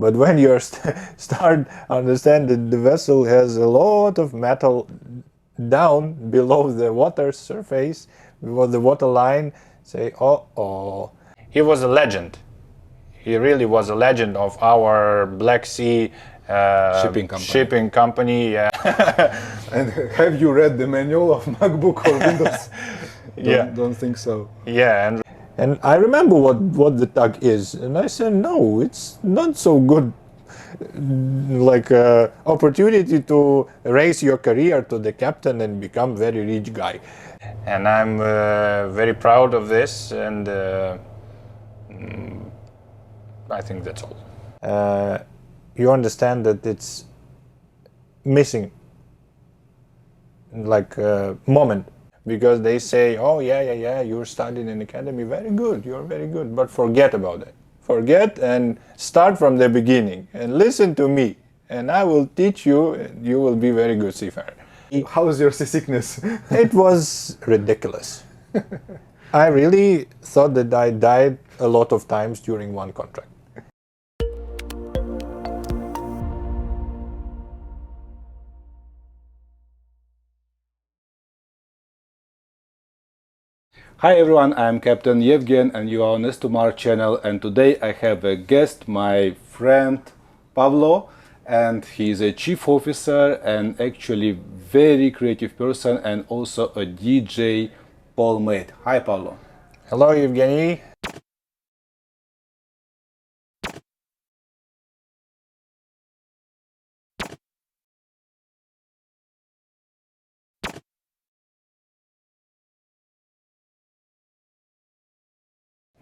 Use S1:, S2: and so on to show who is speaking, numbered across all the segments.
S1: But when you start understand that the vessel has a lot of metal down below the water surface, below the water line, say, oh. He was a legend. He really was a legend of our Black Sea shipping company. Yeah.
S2: And have you read the manual of MacBook or Windows? Don't think so.
S1: Yeah, and I remember what the tug is, and I said, no, it's not so good, like opportunity to raise your career to the captain and become very rich guy. And I'm very proud of this, and I think that's all. You understand that it's missing, like moment, because they say, oh yeah, you're studying in academy, very good, you're very good, but forget about it. Forget and start from the beginning and listen to me, and I will teach you, and you will be very good seafarer.
S2: How is your seasickness?
S1: It was ridiculous. I really thought that I died a lot of times during one contract.
S2: Hi everyone, I'm Captain Yevgen and you are on Estumar channel, and today I have a guest, my friend Pavlo, and he is a chief officer and actually very creative person and also a DJ, Paulmate. Hi Pavlo.
S1: Hello Evgeny.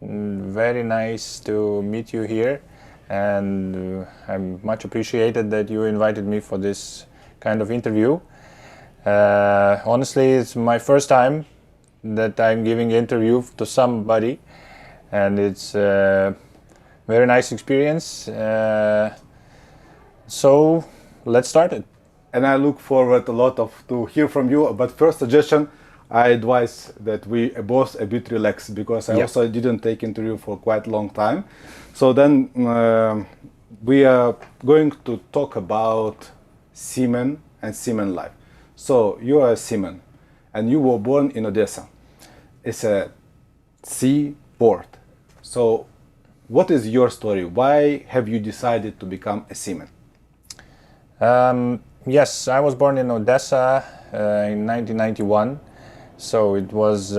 S1: Very nice to meet you here, and I'm much appreciated that you invited me for this kind of interview. Honestly, it's my first time that I'm giving an interview to somebody, and it's a very nice experience. So let's start it.
S2: And I look forward a lot to hear from you, but first suggestion, I advise that we both a bit relax, because I also didn't take interview for quite a long time. So then we are going to talk about seamen and seaman life. So you are a seaman and you were born in Odessa. It's a sea port. So what is your story? Why have you decided to become a seaman?
S1: Yes, I was born in Odessa in 1991. So it was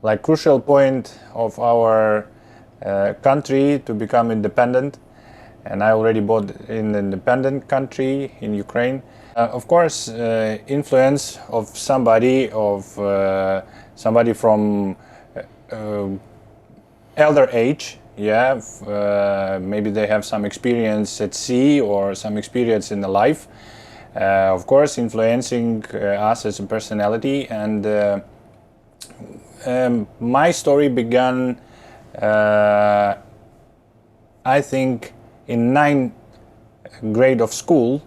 S1: like crucial point of our country to become independent, and I already bought in an independent country in Ukraine. Of course, influence of somebody from elder age. Yeah, maybe they have some experience at sea or some experience in the life. Of course, influencing us as a personality, and my story began, I think, in 9th grade of school,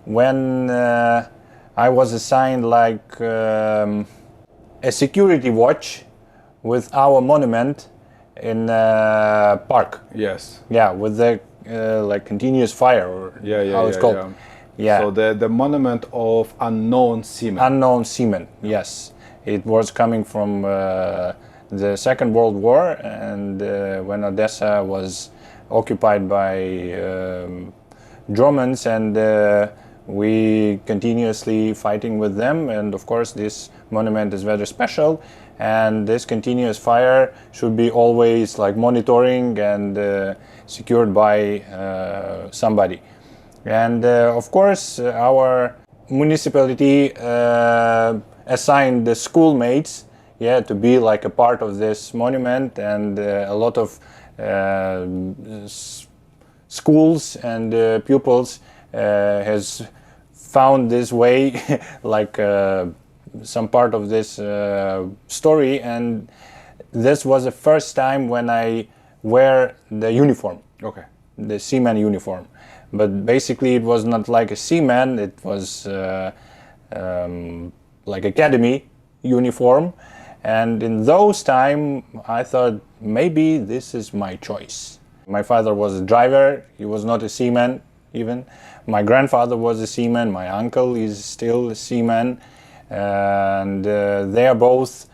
S1: when I was assigned like a security watch with our monument in park.
S2: Yes.
S1: Yeah, with the like continuous fire, or how it's called.
S2: Yeah. So the monument of unknown seamen.
S1: Unknown seamen, yes. It was coming from the Second World War, and when Odessa was occupied by Germans, and we continuously fighting with them. And of course, this monument is very special, and this continuous fire should be always like monitoring and secured by somebody. And of course, our municipality assigned the schoolmates, to be like a part of this monument, and a lot of schools and pupils has found this way, like some part of this story. And this was the first time when I wear the uniform, the seaman uniform. But basically it was not like a seaman, it was like academy uniform. And in those time I thought maybe this is my choice. My father was a driver, he was not a seaman even. My grandfather was a seaman, my uncle is still a seaman, and they are both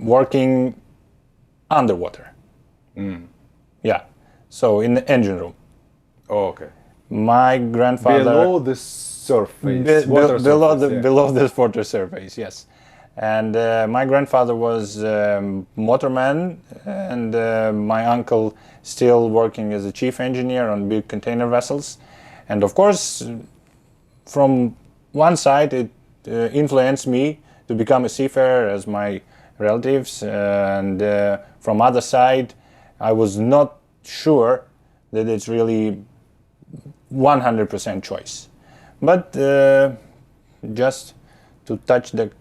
S1: working underwater. Yeah, so in the engine room.
S2: Oh, okay.
S1: My grandfather...
S2: Below the surface. Water
S1: below
S2: surface, yeah.
S1: below the water surface, yes. And my grandfather was motorman, and my uncle still working as a chief engineer on big container vessels. And of course, from one side, it influenced me to become a seafarer as my relatives, and from other side, I was not sure that it's really 100% choice. But just to touch the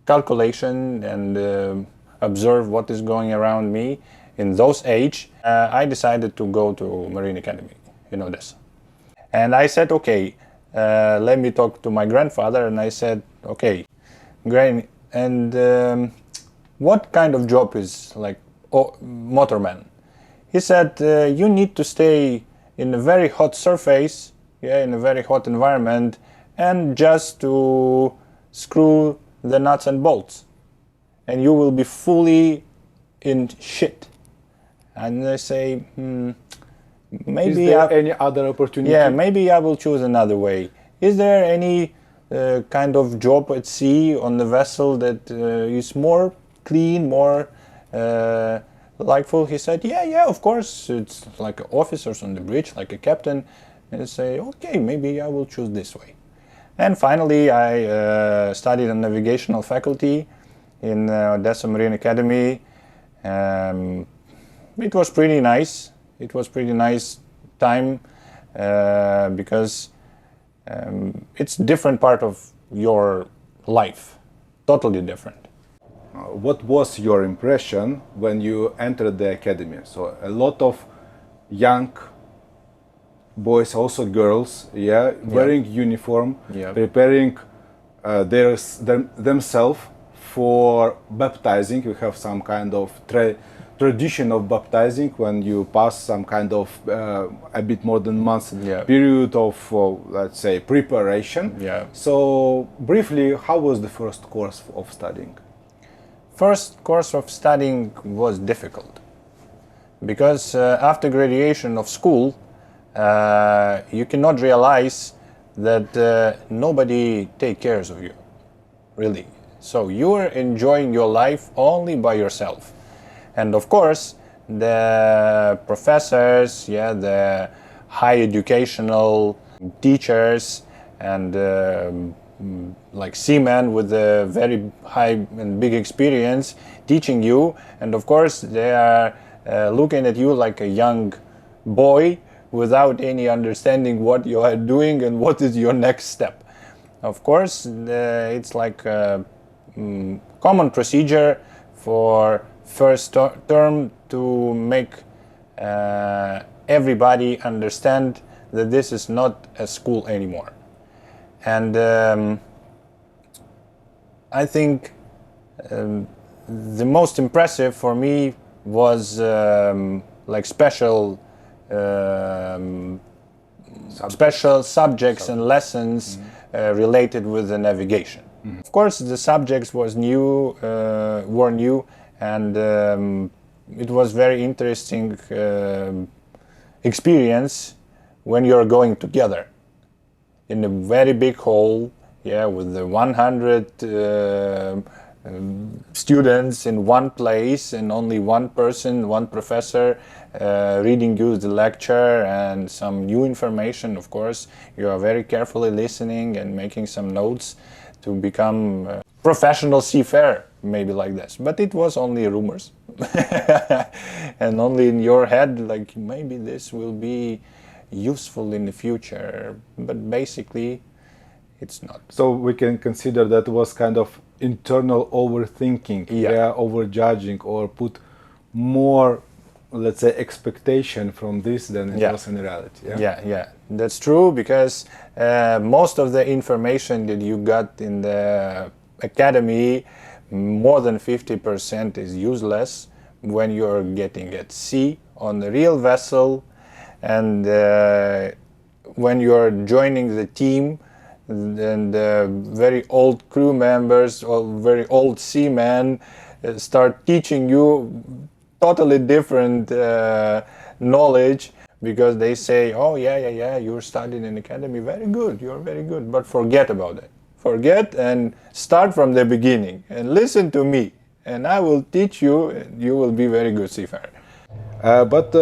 S1: calculation and observe what is going around me in those age, I decided to go to Marine Academy in Odessa. And I said, okay, let me talk to my grandfather, and I said, okay, Granny, and what kind of job is like motorman? He said, you need to stay in a very hot surface, yeah, in a very hot environment, and just to screw the nuts and bolts, and you will be fully in shit. And I say, maybe...
S2: Is there any other opportunity?
S1: Yeah, maybe I will choose another way. Is there any kind of job at sea on the vessel that is more clean, more likeful? He said, yeah, of course. It's like officers on the bridge, like a captain. And I say, okay, maybe I will choose this way. And finally, I studied on navigational faculty in Odessa Marine Academy. It was pretty nice. It was pretty nice time because it's different part of your life, totally different.
S2: What was your impression when you entered the academy? So a lot of young boys, also girls, wearing uniform, preparing themselves for baptizing. You have some kind of tradition of baptizing when you pass some kind of a bit more than months period of let's say preparation. So briefly, how was the first course of studying?
S1: First course of studying was difficult because after graduation of school, you cannot realize that nobody take care of you, really. So you are enjoying your life only by yourself. And of course, the professors, the high educational teachers and like seamen with a very high and big experience teaching you, and of course they are looking at you like a young boy without any understanding what you are doing and what is your next step. Of course, it's like a common procedure for first term to make everybody understand that this is not a school anymore. And I think the most impressive for me was like special subjects and lessons related with the navigation. Of course, the subjects were new, and it was very interesting experience when you're going together in a very big hall, with the 100 students in one place and only one person, one professor reading you the lecture and some new information. Of course, you are very carefully listening and making some notes to become a professional seafarer, maybe like this. But it was only rumors and only in your head, like maybe this will be useful in the future, but basically it's not.
S2: So we can consider that was kind of internal overthinking, overjudging, or put more, let's say, expectation from this than it was in reality.
S1: Yeah, that's true, because most of the information that you got in the academy, more than 50% is useless, when you're getting at sea on the real vessel, and when you're joining the team, and very old crew members or very old seamen start teaching you totally different knowledge, because they say, oh yeah, you're studying in academy, very good, you're very good, but forget about it. Forget and start from the beginning and listen to me, and I will teach you, and you will be very good seafarer.
S2: But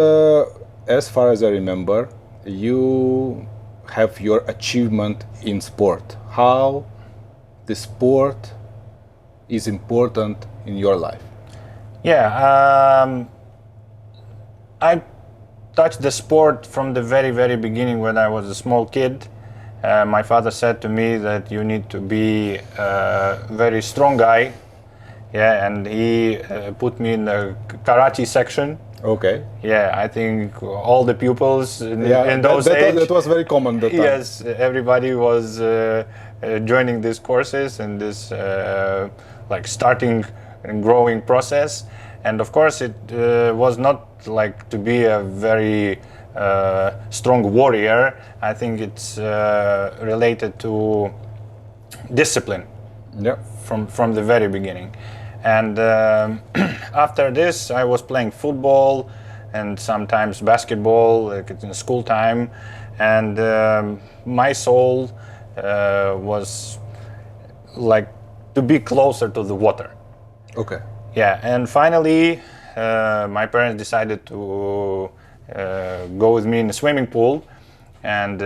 S2: as far as I remember, you have your achievement in sport. How the sport is important in your life?
S1: Yeah, I touched the sport from the very, very beginning when I was a small kid. My father said to me that you need to be a very strong guy. Yeah, and he put me in the karate section.
S2: Okay.
S1: Yeah, I think all the pupils in those age,
S2: that was very common that time.
S1: Yes, everybody was joining these courses and this like starting and growing process. And of course, it was not like to be a very strong warrior. I think it's related to discipline.
S2: Yeah.
S1: From the very beginning. And after this, I was playing football and sometimes basketball, like in school time. And my soul was like to be closer to the water.
S2: Okay.
S1: Yeah, and finally, my parents decided to go with me in the swimming pool, and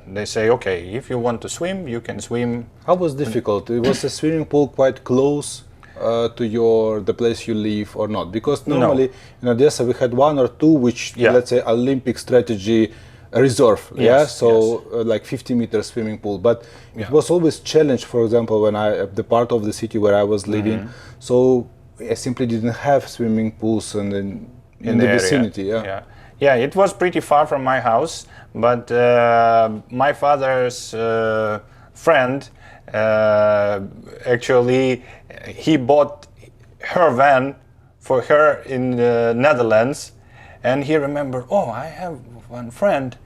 S1: they say, okay, if you want to swim, you can swim.
S2: How was difficult? Was the swimming pool quite close to the place you live or not? Because normally in Odessa we had one or two, which let's say Olympic strategy reserve, like 50-meter swimming pool. But it was always challenge. For example, when the part of the city where I was living, so I simply didn't have swimming pools in the vicinity.
S1: Yeah, it was pretty far from my house, but my father's friend actually he bought her van for her in the Netherlands, and he remembered, oh, I have one friend,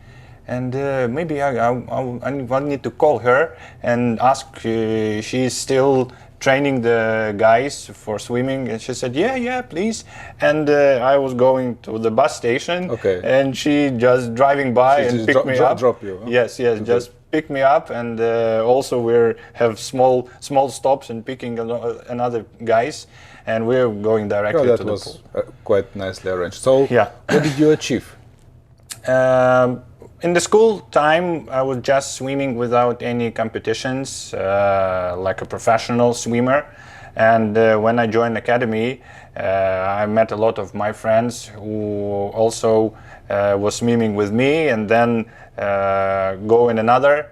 S1: and maybe I need to call her and ask she's still training the guys for swimming. And she said, yeah, please. And I was going to the bus station, and she just driving by and picked me up.
S2: Drop you, huh?
S1: Yes, just pick me up, and also we have small stops and picking another guys, and we're going directly to the pool.
S2: That was quite nicely arranged. So what did you achieve?
S1: In the school time, I was just swimming without any competitions, like a professional swimmer. And when I joined academy, I met a lot of my friends who also was swimming with me, and then go in another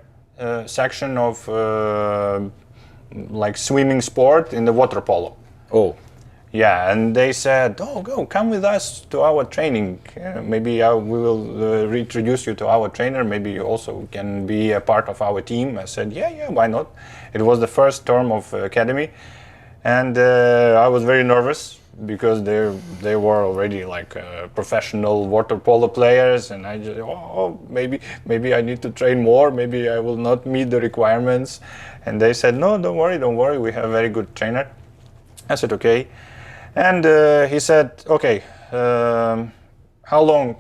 S1: section of like swimming sport in the water polo.
S2: Oh.
S1: Yeah, and they said, oh, come with us to our training. Maybe we will reintroduce you to our trainer. Maybe you also can be a part of our team. I said, yeah, why not? It was the first term of academy. And I was very nervous because they were already like professional water polo players. And I just, maybe I need to train more. Maybe I will not meet the requirements. And they said, no, don't worry. We have a very good trainer. I said, okay. And he said, okay, how long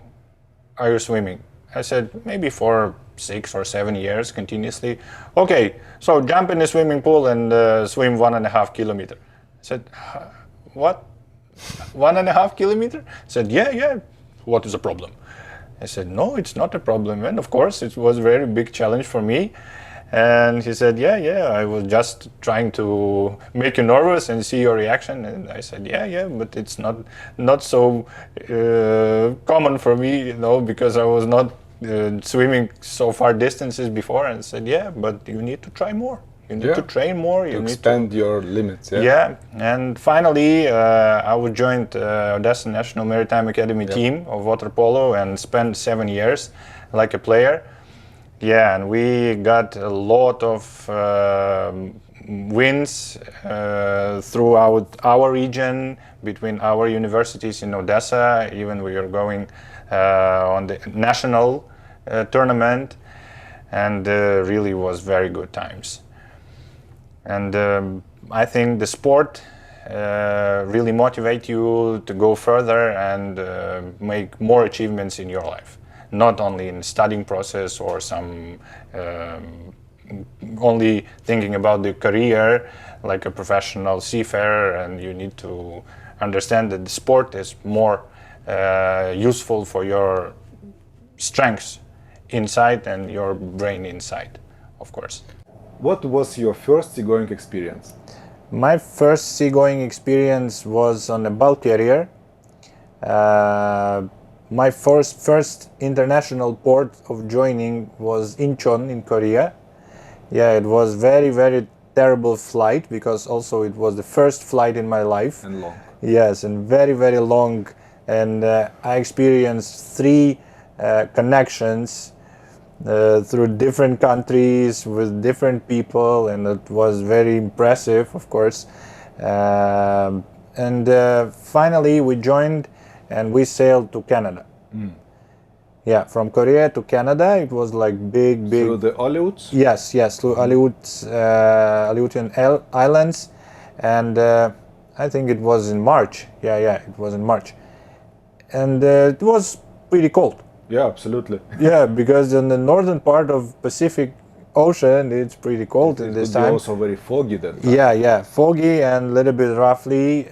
S1: are you swimming? I said, maybe for 6 or 7 years continuously. Okay, so jump in the swimming pool and swim 1.5 kilometers. I said, what? 1.5 kilometers? I said, yeah, what is the problem? I said, no, it's not a problem. And of course, it was a very big challenge for me. And he said, yeah, I was just trying to make you nervous and see your reaction. And I said, yeah, but it's not so common for me, because I was not swimming so far distances before. And I said, yeah, but you need to try more. You need to train more. You need to
S2: expand your limits.
S1: Yeah, and finally, I was joined Odessa National Maritime Academy team of water polo and spent 7 years like a player. Yeah, and we got a lot of wins throughout our region, between our universities in Odessa. Even we are going on the national tournament, and really was very good times. And I think the sport really motivate you to go further and make more achievements in your life, not only in studying process or some only thinking about the career like a professional seafarer, and you need to understand that the sport is more useful for your strengths inside and your brain inside, of course.
S2: What was your first seagoing experience?
S1: My first seagoing experience was on a bulk carrier. My first international port of joining was Incheon in Korea. Yeah, it was very terrible flight, because also it was the first flight in my life.
S2: And long.
S1: Yes, and very long. And I experienced 3 connections through different countries with different people, and it was very impressive, of course. And finally we joined and we sailed to Canada. Yeah, from Korea to Canada. It was like big.
S2: Through the Aleutians?
S1: Yes, through Aleutian Islands, and I think it was in March. Yeah, it was in March, and it was pretty cold.
S2: Yeah, absolutely.
S1: Yeah, because in the northern part of Pacific Ocean, it's pretty cold in this
S2: It would be
S1: time.
S2: also very foggy then.
S1: Yeah, foggy and a little bit roughly,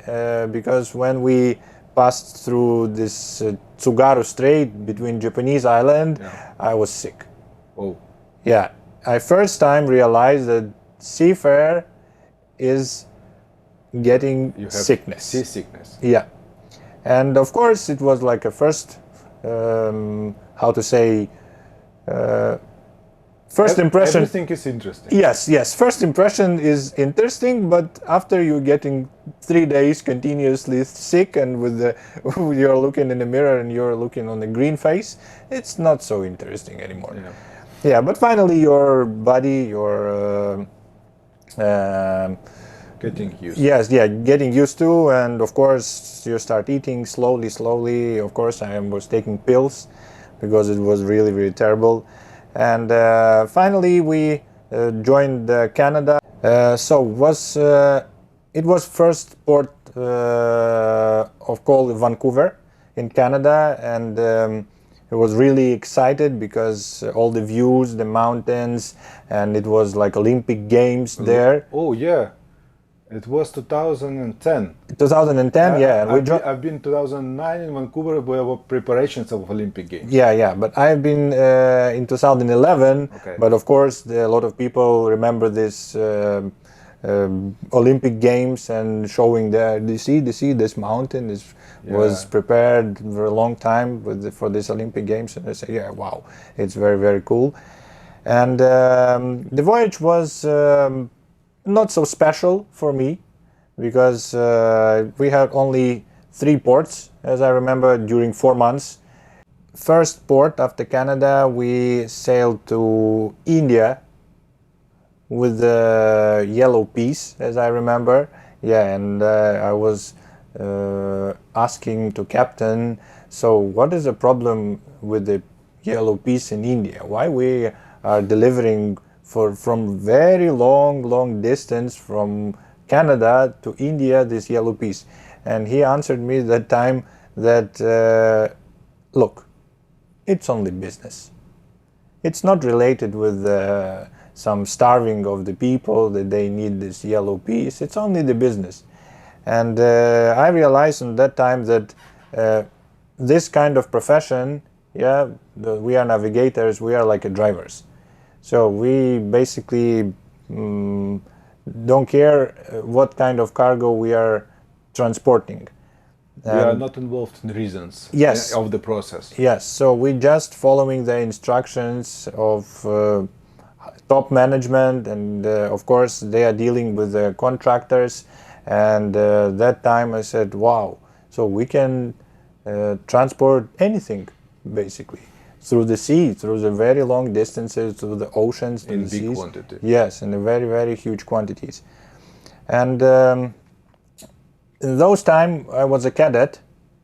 S1: because when we passed through this Tsugaru Strait between Japanese island, I was sick.
S2: Oh.
S1: Yeah, I first time realized that seafarer is getting
S2: You have
S1: sickness.
S2: seasickness.
S1: Yeah, and of course it was like a first, how to say, first impression.
S2: Everything is interesting.
S1: Yes, first impression is interesting, but after you're getting 3 days continuously sick and with the you're looking in the mirror and you're looking on the green face, it's not so interesting anymore. Yeah, but finally your body, your
S2: Getting used.
S1: yes, getting used to, and of course you start eating slowly. Of course I was taking pills because it was really terrible. And finally we joined Canada. It was first port of call Vancouver in Canada, and I was really excited because all the views, the mountains, and it was like Olympic Games there.
S2: Oh yeah, it was 2010.
S1: 2010, yeah. And
S2: I've been 2009 in Vancouver where preparations of Olympic Games.
S1: Yeah, but I've been in 2011. Okay. But of course, a lot of people remember this Olympic Games and showing there. You see, this mountain was prepared for a long time for this Olympic Games, and I say, yeah, wow, it's very cool. And the voyage was not so special for me, because we had only 3 ports, as I remember, during 4 months. First port after Canada, we sailed to India with the yellow piece, as I remember. Yeah, and I was asking to captain, so what is the problem with the yellow piece in India? Why we are delivering from very long distance from Canada to India this yellow piece? And he answered me that time that look, it's only business. It's not related with some starving of the people that they need this yellow piece. It's only the business. And I realized at that time that this kind of profession, we are navigators, we are like drivers. So we basically don't care what kind of cargo we are transporting.
S2: We are not involved in reasons of the process.
S1: Yes, so we just following the instructions of top management, and of course they are dealing with the contractors. And that time I said, wow, so we can transport anything basically. through the sea, through the very long distances, through the oceans, through
S2: In
S1: the
S2: big
S1: seas.
S2: quantity.
S1: Yes, in the very, very huge quantities. And in those time, I was a cadet,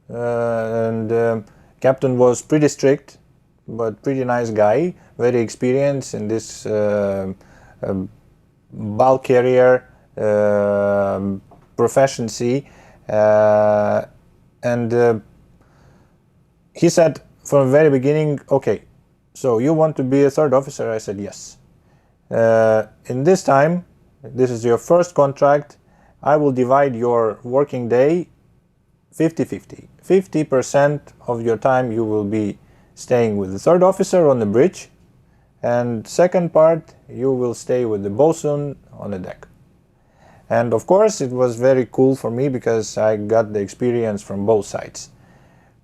S1: and captain was pretty strict, but pretty nice guy, very experienced in this bulk carrier proficiency, and he said from the very beginning, okay, so you want to be a third officer? I said yes. In this time, this is your first contract, I will divide your working day 50-50. 50% of your time you will be staying with the third officer on the bridge, and second part you will stay with the bosun on the deck. And of course it was very cool for me because I got the experience from both sides.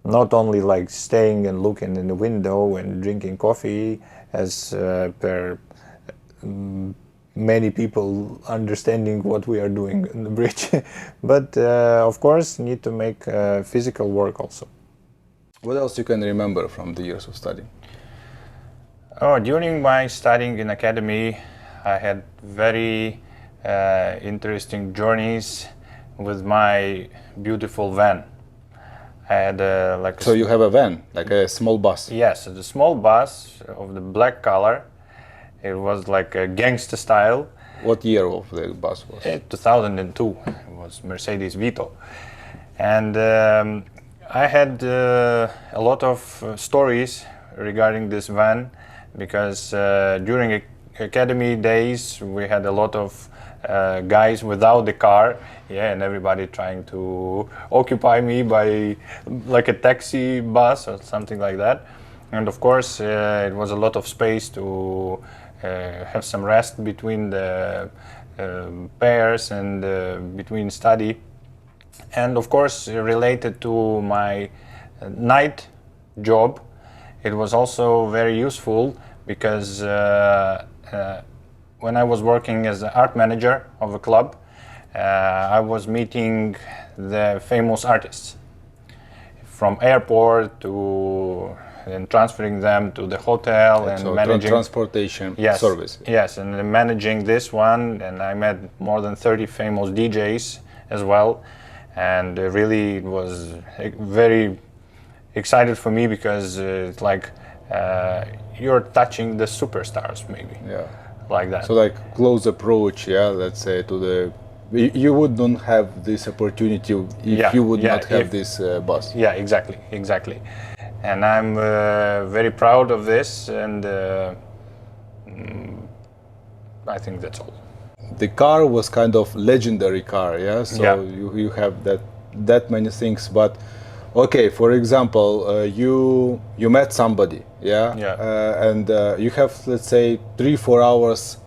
S1: Not only like staying and looking in the window and drinking coffee as per many people understanding what we are doing on the bridge, but of course need to make physical work also.
S2: What else you can remember from the years of studying?
S1: Oh, during my studying in academy, I had very interesting journeys with my beautiful van. I had like.
S2: So you have a van, like a small bus.
S1: Yes, the small bus of the black color. It was like a gangster style.
S2: What year of the bus was?
S1: 2002. It was Mercedes Vito, and I had a lot of stories regarding this van because during academy days we had a lot of guys without the car, and everybody trying to occupy me by like a taxi bus or something like that. And of course it was a lot of space to have some rest between the pairs and between study. And of course related to my night job, it was also very useful because when I was working as an art manager of a club, I was meeting the famous artists from airport to and transferring them to the hotel and
S2: so
S1: managing
S2: transportation service.
S1: Yes, and managing this one, and I met more than 30 famous DJs as well, and really it was very excited for me because it's like you're touching the superstars maybe.
S2: Yeah.
S1: Like that.
S2: So like close approach, yeah, let's say to the, you wouldn't have this opportunity if you would not have this bus.
S1: Yeah, exactly. And I'm very proud of this, and I think that's all.
S2: The car was kind of legendary car, yeah. So
S1: Yeah.
S2: you have that many things, but okay, for example, you met somebody, yeah, and you have, let's say, 3-4 hours,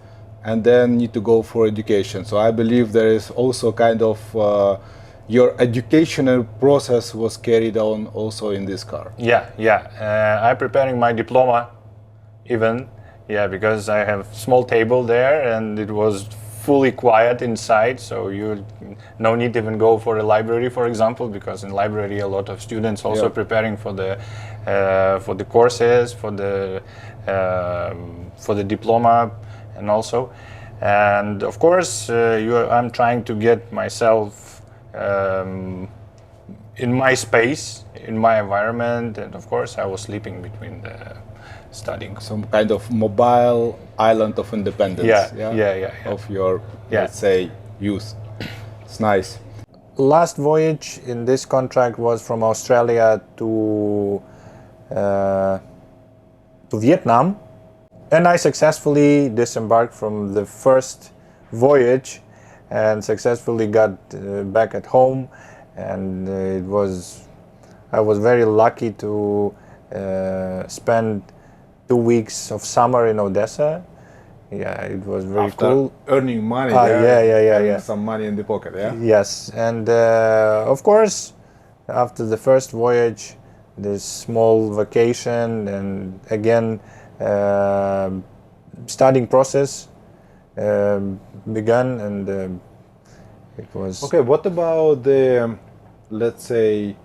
S2: and then need to go for education. So I believe there is also kind of your educational process was carried on also in this car.
S1: Yeah. I'm preparing my diploma, even, because I have small table there, and it was fully quiet inside, so you no need to even go for a library, for example, because in library a lot of students also preparing for the courses, for the diploma, and of course I'm trying to get myself in my space, in my environment, and of course I was sleeping between the studying.
S2: Some kind of mobile island of independence, of your, let's say, youth. It's nice.
S1: Last voyage in this contract was from Australia to Vietnam, and I successfully disembarked from the first voyage and successfully got back at home, and I was very lucky to spend 2 weeks of summer in Odessa. It was very cool.
S2: Earning money, some money in the pocket,
S1: Yes, and of course, after the first voyage, this small vacation, and again, studying process began, and it was...
S2: Okay, what about the, let's say,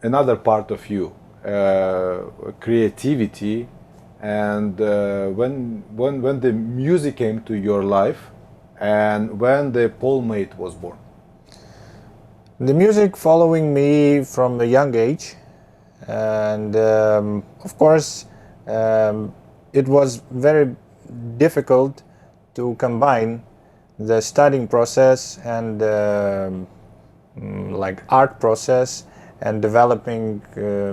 S2: another part of you? creativity, and when the music came to your life, and when the Paulmate was born?
S1: The music following me from a young age, and of course it was very difficult to combine the studying process and like art process and developing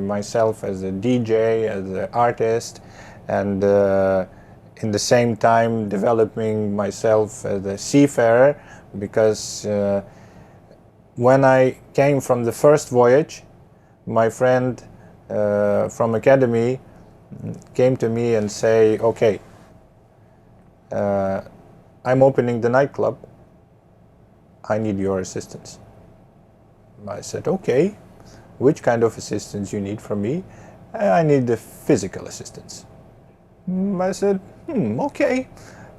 S1: myself as a DJ, as an artist, and in the same time developing myself as a seafarer, because when I came from the first voyage, my friend from academy came to me and say, okay, I'm opening the nightclub, I need your assistance. I said, okay, which kind of assistance you need from me? I need the physical assistance. I said, okay,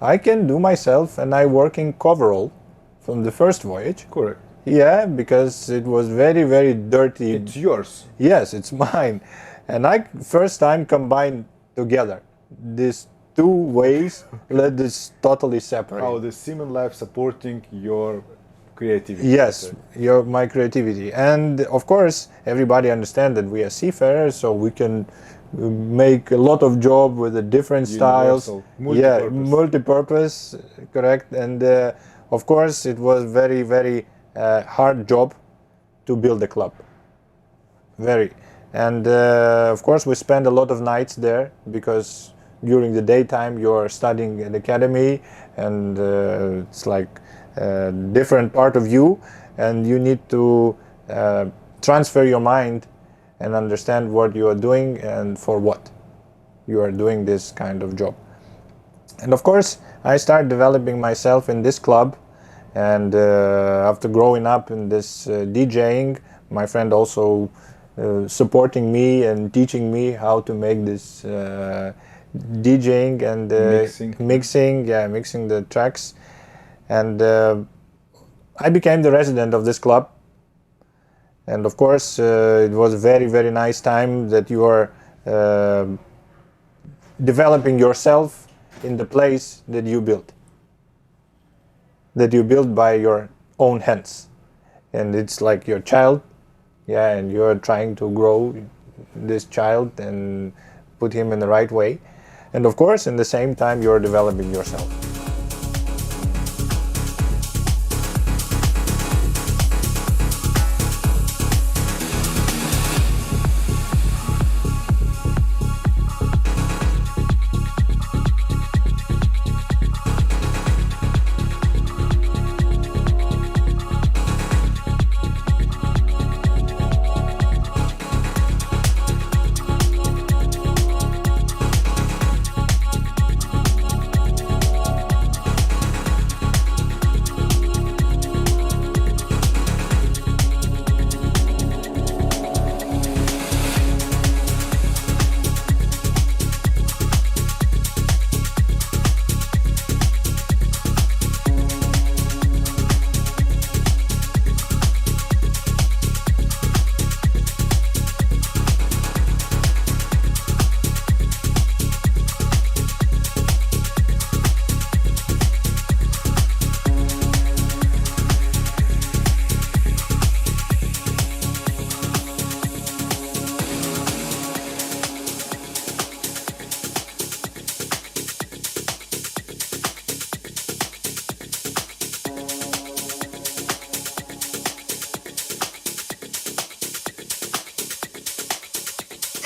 S1: I can do myself, and I work in coverall from the first voyage.
S2: Correct.
S1: Yeah, because it was very, very dirty.
S2: It's yours.
S1: Yes, it's mine. And I first time combined together these two ways, let this totally separate.
S2: How the seaman life supporting your creativity.
S1: Yes, my creativity. And of course, everybody understands that we are seafarers, so we can make a lot of job with the different styles.
S2: Multi-purpose.
S1: Yeah, multi-purpose, correct. And of course, it was very, very hard job to build a club. Very. And of course, we spend a lot of nights there, because during the daytime you're studying at academy, and it's like a different part of you, and you need to transfer your mind and understand what you are doing and for what you are doing this kind of job. And of course, I started developing myself in this club, and after growing up in this DJing, my friend also supporting me and teaching me how to make this DJing and mixing the tracks. And I became the resident of this club. And of course, it was a very, very nice time that you are developing yourself in the place that you built by your own hands. And it's like your child, yeah, and you're trying to grow this child and put him in the right way. And of course, in the same time, you're developing yourself.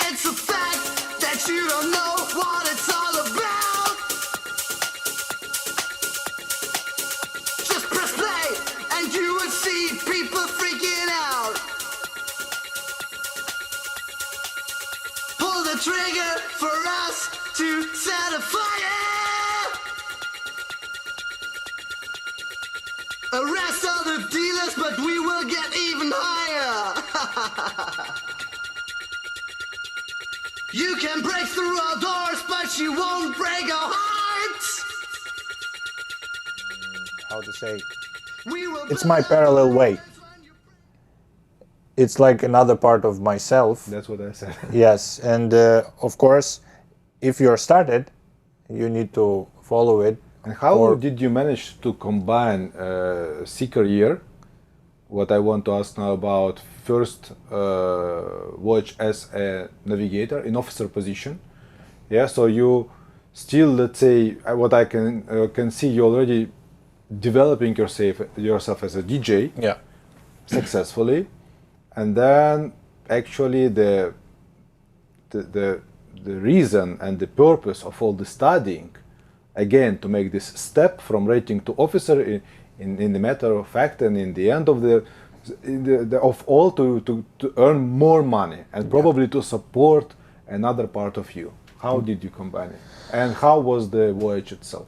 S3: It's a fact that you don't know what it's all about. Just press play and you will see people freaking out. Pull the trigger for us to set a fire. Arrest all the dealers, but we will get even higher. You can break through our doors, but you won't break our hearts.
S1: How to say?
S3: We will
S1: It's my parallel way. it's like another part of myself.
S2: That's what I said.
S1: Yes, and of course, if you're started, you need to follow it.
S2: And how
S1: Or-
S2: did you manage to combine sea career? What I want to ask now about first voyage as a navigator in officer position. Yeah, so you still, let's say, what I can see, you already developing yourself as a DJ
S1: Yeah,
S2: successfully, and then actually the reason and the purpose of all the studying, again, to make this step from rating to officer in the matter of fact, and in the end of to earn more money and probably to support another part of you. How did you combine it, and how was the voyage itself?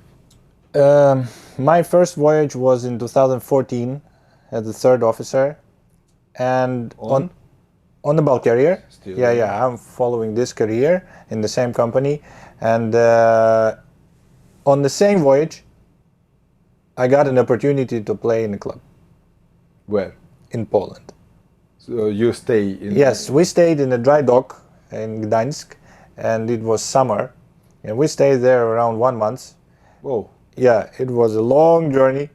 S1: my first voyage was in 2014 as the third officer, and on the bulk carrier.
S2: Still.
S1: Yeah, I'm following this career in the same company, and on the same voyage, I got an opportunity to play in a club
S2: Where?
S1: in Poland.
S2: So you stay in?
S1: Yes, we stayed in a dry dock in Gdańsk, and it was summer, and we stayed there around 1 month.
S2: Whoa.
S1: Yeah, it was a long journey,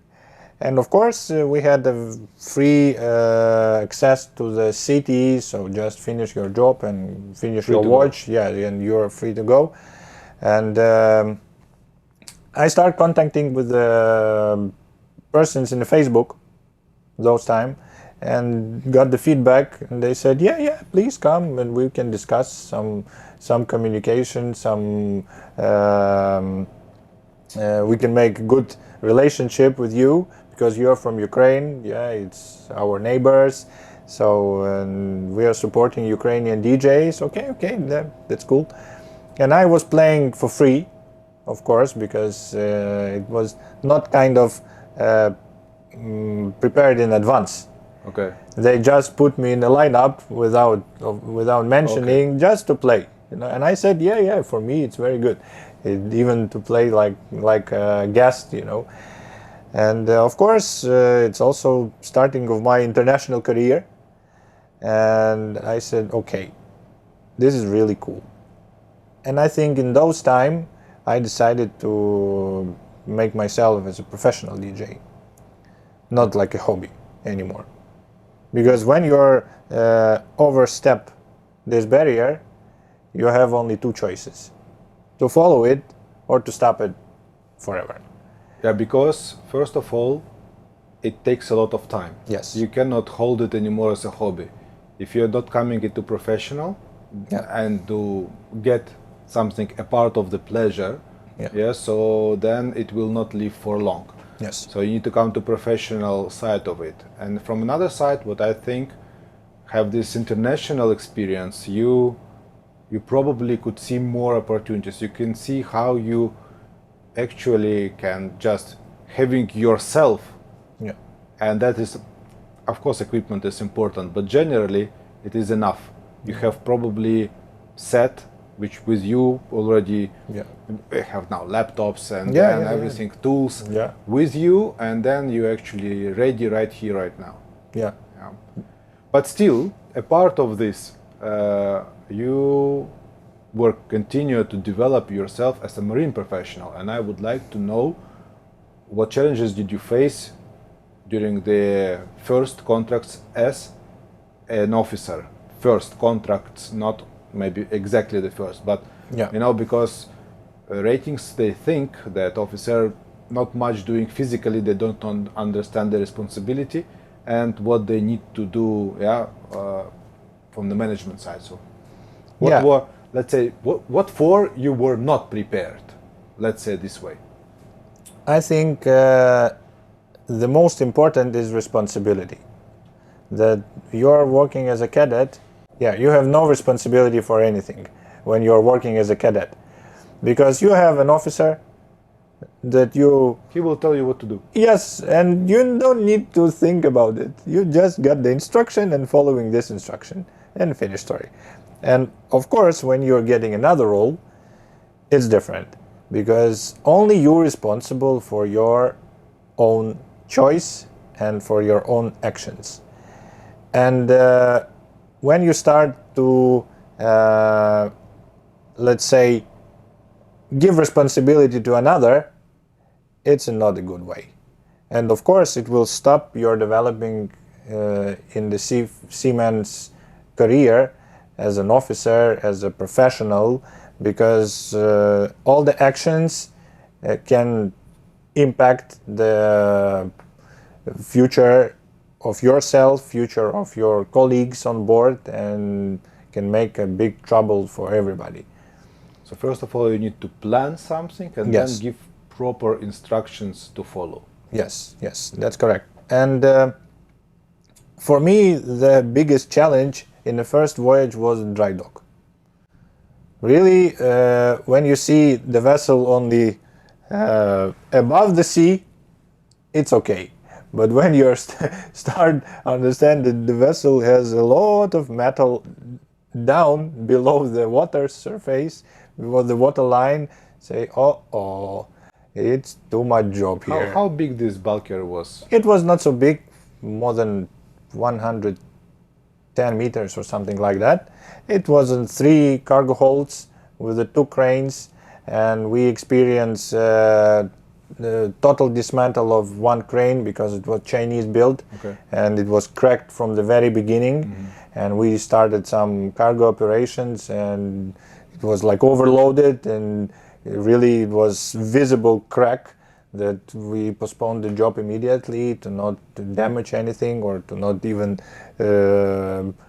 S1: and of course we had a free access to the city, so just finish your job and finish your
S2: to
S1: watch. Yeah, and you're free to go. And I started contacting with the persons in the Facebook those time, and got the feedback, and they said, yeah, please come and we can discuss some communication, we can make a good relationship with you because you're from Ukraine. Yeah, it's our neighbors, so we are supporting Ukrainian DJs. Okay, that's cool. And I was playing for free, of course, because it was not kind of prepared in advance.
S2: Okay.
S1: They just put me in the lineup without mentioning, just to play, And I said, yeah, for me it's very good, even to play like a guest, And of course, it's also starting of my international career, and I said, okay, this is really cool. And I think in those time, I decided to make myself as a professional DJ, not like a hobby anymore. Because when you're overstep this barrier, you have only two choices: to follow it or to stop it forever.
S2: Yeah, because first of all, it takes a lot of time.
S1: Yes.
S2: You cannot hold it anymore as a hobby. If you're not coming into professional and to get something a part of the pleasure, so then it will not live for long.
S1: Yes.
S2: So you need to come to professional side of it. And from another side, what I think, have this international experience, you probably could see more opportunities. You can see how you actually can just having yourself, and that is, of course, equipment is important, but generally it is enough. You have probably set, which with you already have now laptops and everything, tools with you, and then you actually ready right here, right now.
S1: Yeah.
S2: But still, a part of this, you were continue to develop yourself as a marine professional, and I would like to know what challenges did you face during the first contracts as an officer. First contracts, not maybe exactly the first, but because ratings, they think that officer not much doing physically, they don't understand the responsibility and what they need to do from the management side. So what were, let's say, what for you were not prepared, let's say this way?
S1: I think the most important is responsibility. That you're working as a cadet, you have no responsibility for anything when you're working as a cadet, because you have an officer that he
S2: will tell you what to do.
S1: Yes, and you don't need to think about it. You just got the instruction and following this instruction and finish story. And of course, when you're getting another role, it's different, because only you're responsible for your own choice and for your own actions. And when you start to, let's say, give responsibility to another, it's not a good way. And of course, it will stop your developing in the seaman's career as an officer, as a professional, because all the actions can impact the future of yourself, future of your colleagues on board, and can make a big trouble for everybody.
S2: So first of all, you need to plan something and
S1: Yes.
S2: then give proper instructions to follow.
S1: Yes, yes, that's correct. And for me, the biggest challenge in the first voyage was dry dock. Really, when you see the vessel only above the sea, it's okay. But when you start understand that the vessel has a lot of metal down below the water surface, below the water line, say, oh, it's too much job here.
S2: How big this bulker was?
S1: It was not so big, more than 110 meters or something like that. It was in 3 cargo holds with the 2 cranes, and we experienced the total dismantle of 1 crane because it was Chinese built,
S2: Okay.
S1: and it was cracked from the very beginning. And we started some cargo operations, and it was like overloaded, and it was visible crack that we postponed the job immediately to not to damage anything or to not even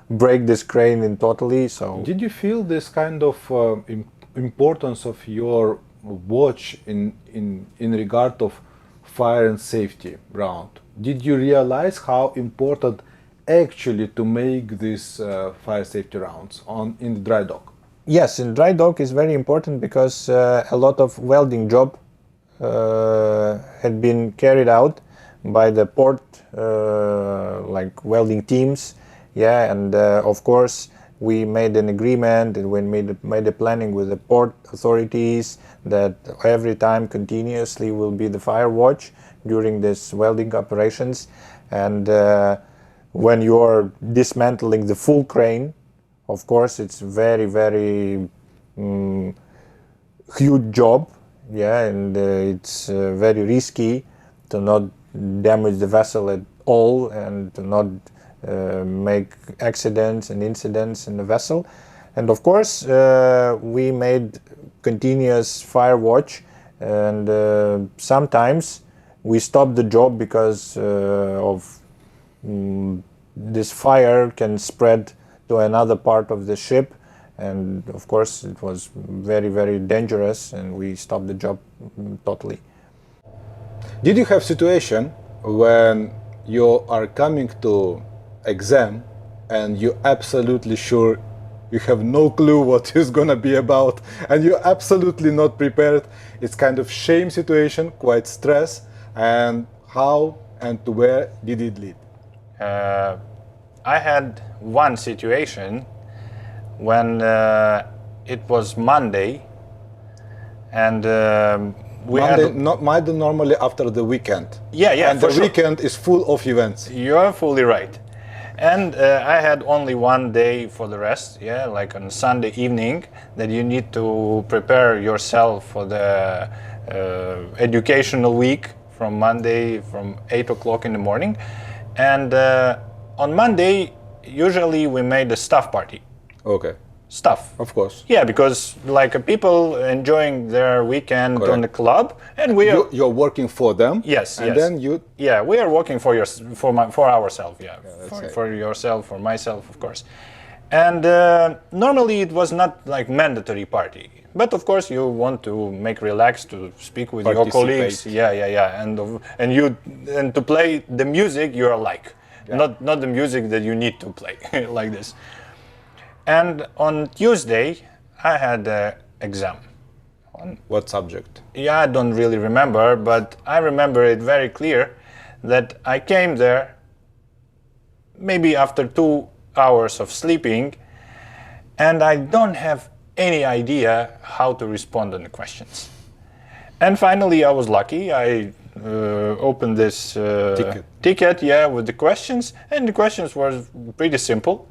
S1: break this crane in totally. So
S2: Did you feel this kind of importance of your watch in regard of fire and safety round? Did you realize how important actually to make these fire safety rounds in the dry dock?
S1: yes, in dry dock is very important because a lot of welding job had been carried out by the port, like welding teams. Yeah, and of course we made an agreement and we made a planning with the port authorities that every time continuously will be the fire watch during this welding operations. And when you're dismantling the full crane, of course it's very, very huge job. Yeah, and it's very risky to not damage the vessel at all and to not make accidents and incidents in the vessel. And of course we made continuous fire watch, and sometimes we stopped the job because of this fire can spread to another part of the ship, and of course it was very, very dangerous, and we stopped the job totally.
S2: Did you have situation when you are coming to exam and you're absolutely sure you have no clue what it's gonna be about and you're absolutely not prepared? It's kind of shame situation, quite stress, and how and to where did it lead?
S1: I had one situation when it was Monday, and we
S2: Monday normally after the weekend.
S1: Yeah,
S2: And the weekend is full of events.
S1: You're fully right. And I had only one day for the rest, yeah, like on Sunday evening, that you need to prepare yourself for the educational week from Monday from 8 o'clock in the morning. And on Monday, usually we made a staff party.
S2: Okay,
S1: Stuff.
S2: of course.
S1: Yeah, because like people enjoying their weekend on the club, and we are.
S2: You're working for them.
S1: Yes,
S2: and
S1: yes.
S2: then you.
S1: Yeah, we are working for ourselves. Yeah,
S2: that's
S1: for yourself, for myself, of course. And normally it was not like mandatory party, but of course you want to make relax, to speak with your colleagues. Yeah, and to play the music you are like, not the music that you need to play like this. And on Tuesday I had an exam.
S2: What subject?
S1: Yeah, I don't really remember, but I remember it very clear that I came there maybe after 2 hours of sleeping, and I don't have any idea how to respond on the questions. And finally I was lucky. I opened this ticket, with the questions, and the questions were pretty simple.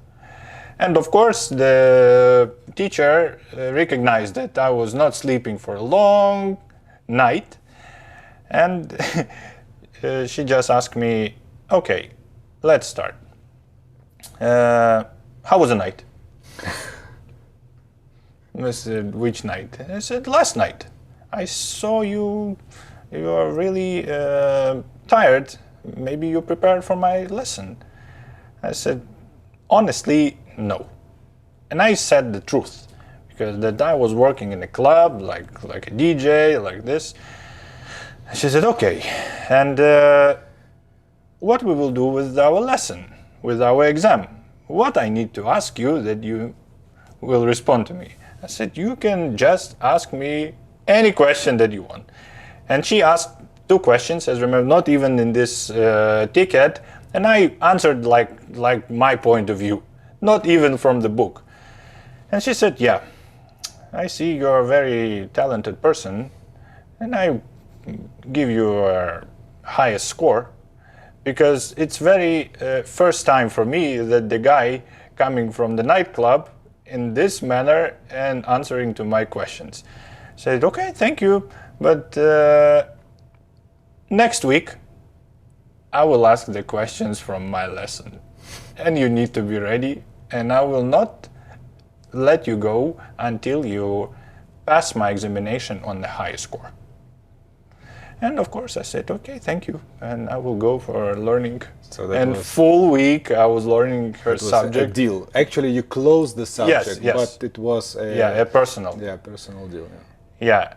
S1: And of course, the teacher recognized that I was not sleeping for a long night, and she just asked me, "Okay, let's start. How was the night?" I said, "Which night?" I said, "Last night. I saw you are really tired. Maybe you prepared for my lesson." I said, "Honestly, no." And I said the truth, because that I was working in a club, like a DJ, like this. She said, "Okay, and what we will do with our lesson, with our exam? What I need to ask you that you will respond to me?" I said, "You can just ask me any question that you want." And she asked 2 questions, as remember, not even in this ticket, and I answered like my point of view, not even from the book. And she said, "Yeah, I see you're a very talented person, and I give you a highest score, because it's very first time for me that the guy coming from the nightclub in this manner and answering to my questions." I said, "Okay, thank you, but next week I will ask the questions from my lesson, and you need to be ready, and I will not let you go until you pass my examination on the highest score." And of course I said, "Okay, thank you, and I will go for learning."
S2: So that
S1: and
S2: was,
S1: full week I was learning her
S2: it was
S1: subject.
S2: a deal. Actually, you closed the subject,
S1: yes.
S2: but it was
S1: A personal.
S2: personal deal.
S1: Yeah,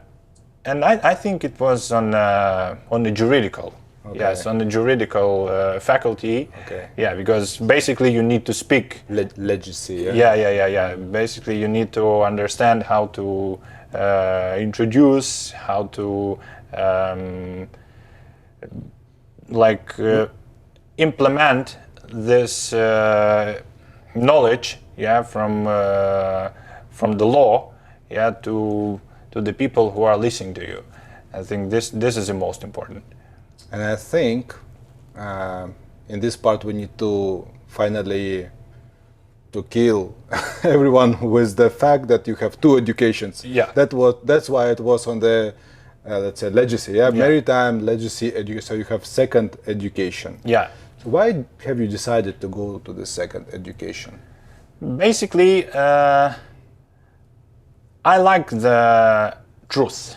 S1: and I think it was on the juridical.
S2: Okay.
S1: Yes, on the juridical faculty.
S2: Okay.
S1: Yeah, because basically you need to speak.
S2: Legacy.
S1: Yeah. Basically, you need to understand how to introduce, how to implement this knowledge, from the law, to the people who are listening to you. I think this is the most important.
S2: And I think in this part we need to finally to kill everyone with the fact that you have 2 educations.
S1: Yeah.
S2: That's why it was on the let's say legacy. Maritime legacy education. So you have second education.
S1: Yeah.
S2: So why have you decided to go to the second education?
S1: Basically, I like the truth,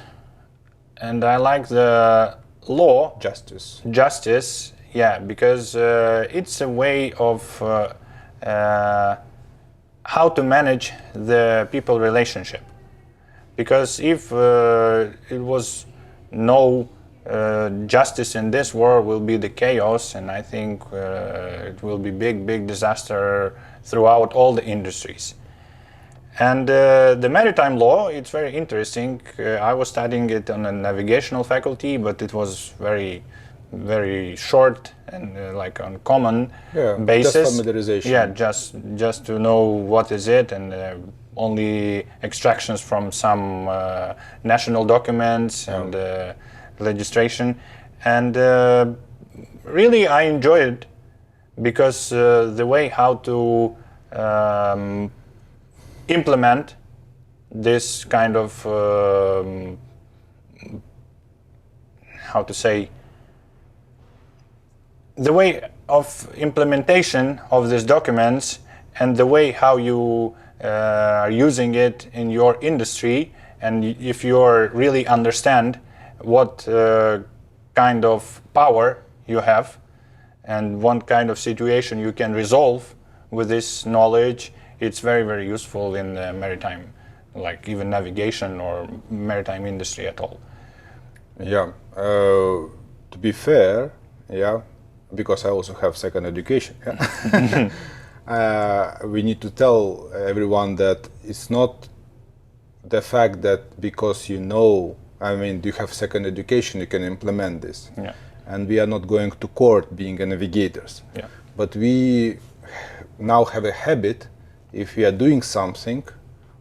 S1: and I like the law.
S2: Justice.
S1: Because it's a way of how to manage the people relationship. Because if it was no justice in this world, will be the chaos, and I think it will be big disaster throughout all the industries. And the maritime law, it's very interesting. I was studying it on a navigational faculty, but it was very short and on common basis.
S2: Just familiarization.
S1: Yeah, just to know what is it, and only extractions from some national documents and legislation. And really I enjoyed it, because the way how to implement this kind of the way of implementation of these documents, and the way how you are using it in your industry, and if you really understand what kind of power you have and what kind of situation you can resolve with this knowledge, it's very useful in the maritime, like even navigation or maritime industry at all.
S2: Yeah, to be fair, because I also have second education. We need to tell everyone that it's not the fact that because you have second education, you can implement this.
S1: Yeah.
S2: And we are not going to court being navigators.
S1: Yeah.
S2: But we now have a habit, if we are doing something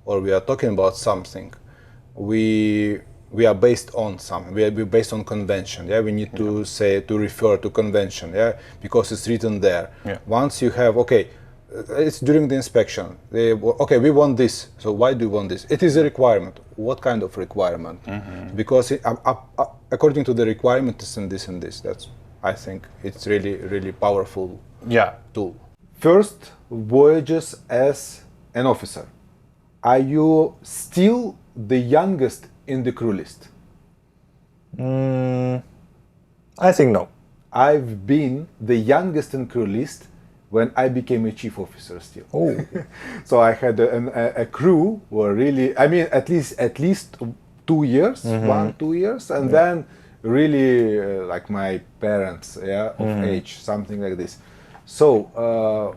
S2: or we are talking about something, we we are based on something. We're based on convention. Yeah, we need to say to refer to convention. Yeah, because it's written there.
S1: Yeah.
S2: Once you have it's during the inspection. Okay, we want this. So why do you want this? It is a requirement. What kind of requirement? Because according to the requirement, it's in this and this. That's, I think it's really powerful tool. First voyages as an officer. Are you still the youngest in the crew list?
S1: I think no.
S2: I've been the youngest in crew list when I became a chief officer still.
S1: Oh.
S2: So I had a crew who were really, I mean, at least 2 years, 1-2 years, and then really like my parents, of age, something like this. So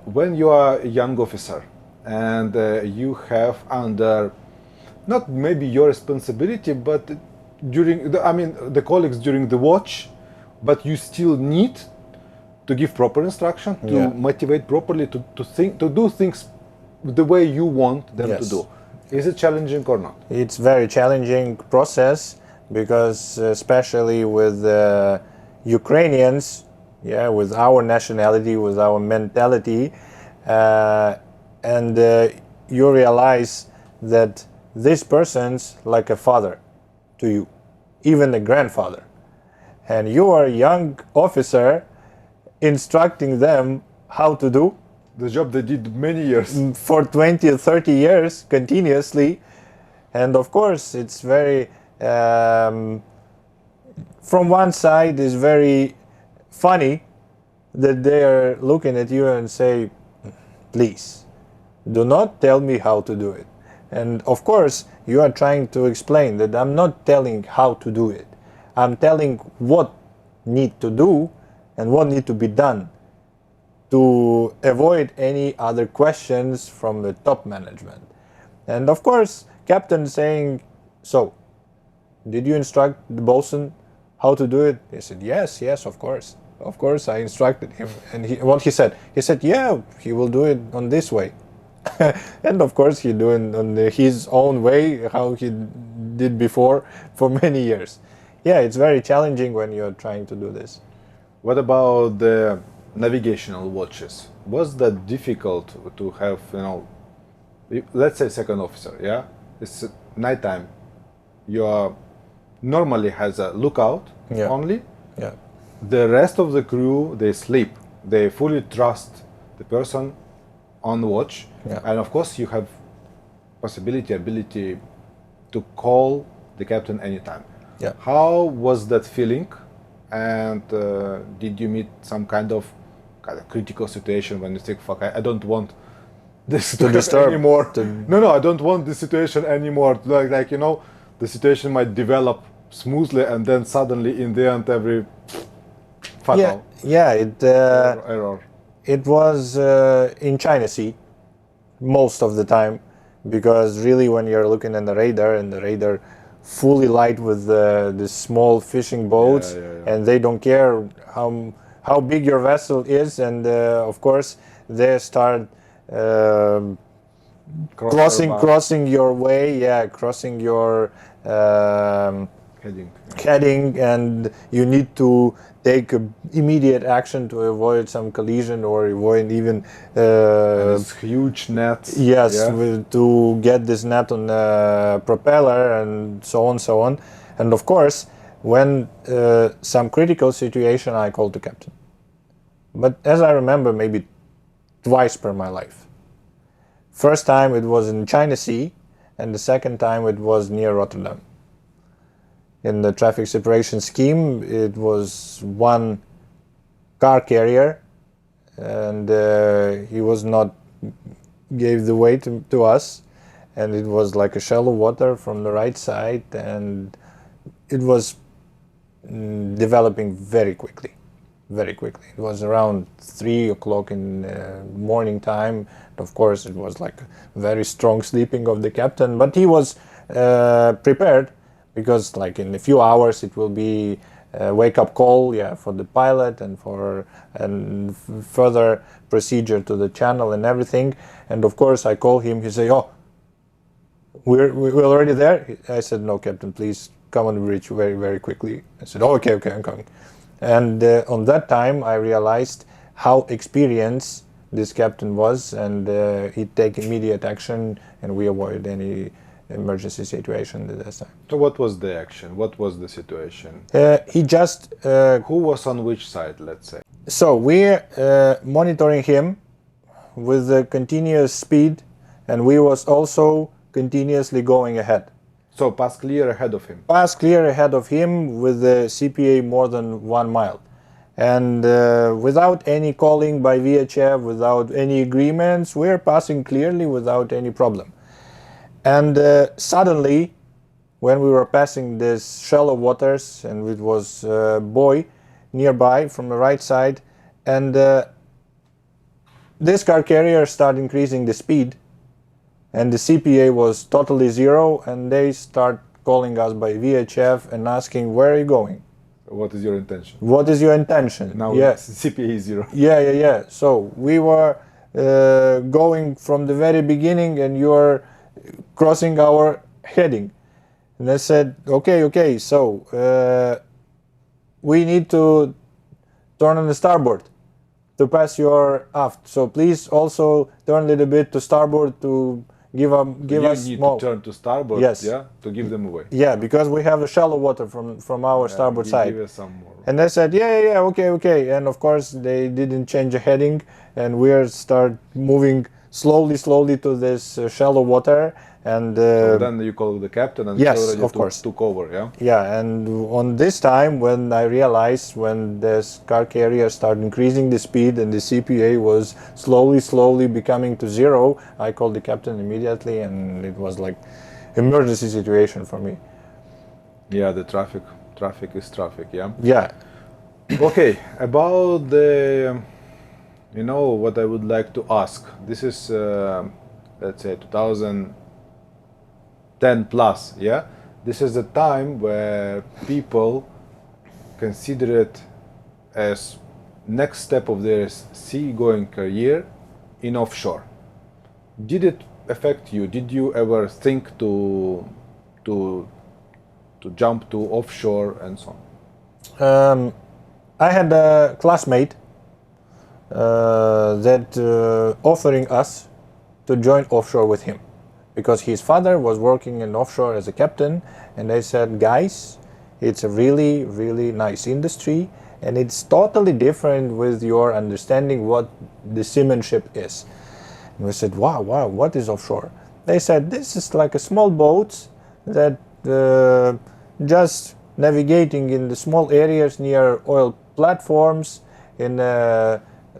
S2: when you are a young officer and you have under, not maybe your responsibility, but during the colleagues during the watch, but you still need to give proper instruction, to motivate properly, to think, to do things the way you want them to do. Is it challenging or not?
S1: It's very challenging process because especially with Ukrainians, with our nationality, with our mentality, and you realize that this person's like a father to you, even a grandfather, and you are a young officer instructing them how to do
S2: the job they did many years
S1: for 20 or 30 years continuously. And of course it's very from one side is very funny that they are looking at you and say, please do not tell me how to do it. And of course you are trying to explain that I'm not telling how to do it, I'm telling what need to do and what need to be done to avoid any other questions from the top management. And of course, captain saying, so, did you instruct the bosun how to do it? He said, yes, of course. Of course, I instructed him. And what he said, yeah, he will do it on this way. And of course, he do it on his own way, how he did before for many years. Yeah, it's very challenging when you're trying to do this.
S2: What about the navigational watches? Was that difficult to have, let's say second officer, it's nighttime. You are normally has a lookout only.
S1: Yeah.
S2: The rest of the crew, they sleep. They fully trust the person on watch.
S1: Yeah.
S2: And of course you have ability to call the captain anytime.
S1: Yeah.
S2: How was that feeling? And did you meet some kind of critical situation when you think, fuck, I don't want this to disturb anymore. No, I don't want this situation anymore. Like the situation might develop smoothly and then suddenly in the end every fatal.
S1: Error. It was in China Sea most of the time, because really when you're looking at the radar and the radar fully light with the small fishing boats, and they don't care how big your vessel is, and of course they start crossing your way, crossing your heading, and you need to take immediate action to avoid some collision or avoid even
S2: this huge net.
S1: To get this net on the propeller and so on. And of course, when some critical situation, I called the captain. But as I remember, maybe twice per my life. First time it was in China Sea, and the second time it was near Rotterdam. In the traffic separation scheme, it was one car carrier, and he was not gave the way to us, and it was like a shallow water from the right side, and it was developing very quickly. It was around 3 o'clock in morning time. Of course, it was like very strong sleeping of the captain, but he was prepared, because like in a few hours it will be a wake-up call for the pilot and for further procedure to the channel and everything. And of course I call him, he say, oh, we're already there. I said, no, captain, please come on the bridge very, very quickly. I said, oh, okay, I'm coming. And on that time, I realized how experienced this captain was, and he'd take immediate action, and we avoided any emergency situation at that time.
S2: So what was the action? What was the situation?
S1: He just...
S2: Who was on which side, let's say?
S1: So we're monitoring him with the continuous speed, and we was also continuously going ahead.
S2: So pass clear ahead of him.
S1: Pass clear ahead of him with the CPA more than 1 mile. And without any calling by VHF, without any agreements, we're passing clearly without any problem. And suddenly, when we were passing this shallow waters, and it was a buoy nearby from the right side, and this car carrier started increasing the speed, and the CPA was totally zero, and they start calling us by VHF and asking, where are you going?
S2: What is your intention?
S1: What is your intention?
S2: Now CPA is zero.
S1: Yeah. So we were going from the very beginning, and you're crossing our heading. And I said, okay, so we need to turn on the starboard to pass your aft. So please also turn a little bit to starboard to give us
S2: You need
S1: more.
S2: to turn to starboard,
S1: Yes.
S2: yeah, to give them away.
S1: Yeah, because we have a shallow water from our starboard side.
S2: Give us some more.
S1: And I said, yeah, okay. And of course, they didn't change the heading, and we start moving slowly to this shallow water. And
S2: So then you call the captain, and
S1: yes,
S2: he already
S1: of course.
S2: took over, yeah?
S1: Yeah, and on this time, when I realized when this car carrier started increasing the speed and the CPA was slowly becoming to zero, I called the captain immediately, and it was like emergency situation for me.
S2: Yeah, the traffic is traffic, yeah?
S1: Yeah.
S2: Okay, about the, what I would like to ask. This is, let's say, 2010 plus, yeah? This is the time where people consider it as next step of their seagoing career in offshore. Did it affect you? Did you ever think to jump to offshore and so on?
S1: I had a classmate that offering us to join offshore with him, because his father was working in offshore as a captain, and they said, guys, it's a really nice industry, and it's totally different with your understanding what the seamanship is. And we said, wow, what is offshore? They said, this is like a small boat that just navigating in the small areas near oil platforms in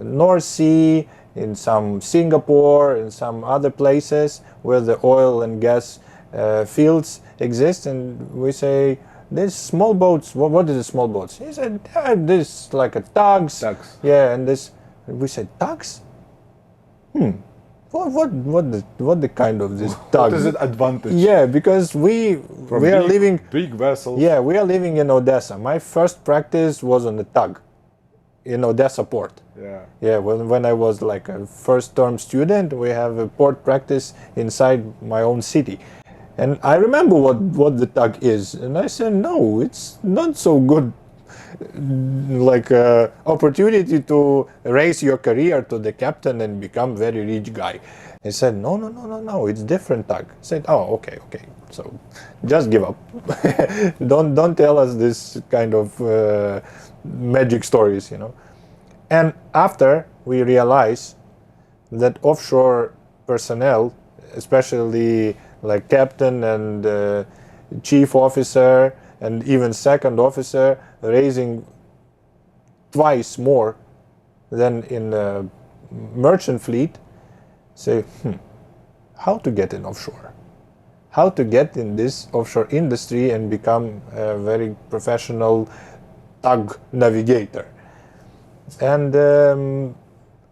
S1: North Sea, in some Singapore, in some other places where the oil and gas fields exist. And we say, these small boats, what is a small boats? He said, this is like a tugs.
S2: Tugs.
S1: Yeah, and we said, tugs? What the kind of this tug?
S2: What is it advantage?
S1: Yeah, because we are living
S2: big vessels.
S1: Yeah, we are living in Odessa. My first practice was on the tug in Odessa port. Yeah, when I was like a first term student, we have a port practice inside my own city. And I remember what the tug is, and I said, no, it's not so good like opportunity to raise your career to the captain and become very rich guy. He said, no, it's different tug. I said, oh, okay, so just give up. don't tell us this kind of magic stories, And after we realized that offshore personnel, especially like captain and chief officer and even second officer, raising twice more than in a merchant fleet, say, how to get in offshore? How to get in this offshore industry and become a very professional tug navigator? And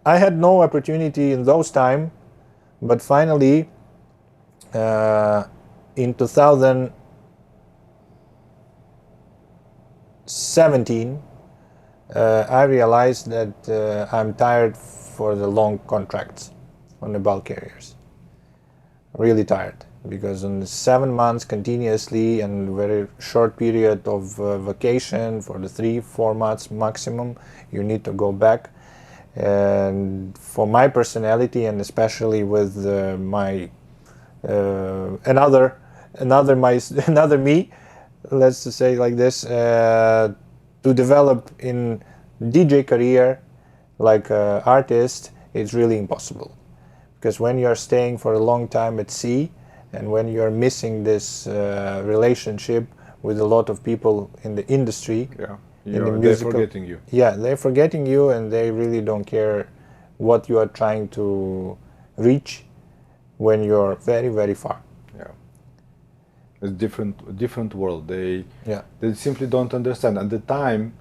S1: I had no opportunity in those time, but finally in 2017 I realized that I'm tired for the long contracts on the bulk carriers. Really tired. because in 7 months continuously and very short period of vacation for the 3-4 months maximum, you need to go back. And for my personality, and especially with my another me, let's just say like this, to develop in DJ career like artist, it's really impossible, because when you are staying for a long time at sea and when you are missing this relationship with a lot of people in the industry,
S2: they're forgetting you.
S1: Yeah, they're forgetting you, and they really don't care what you are trying to reach when you're very, very far.
S2: Yeah, it's different world. They
S1: Yeah.
S2: they simply don't understand. At the time,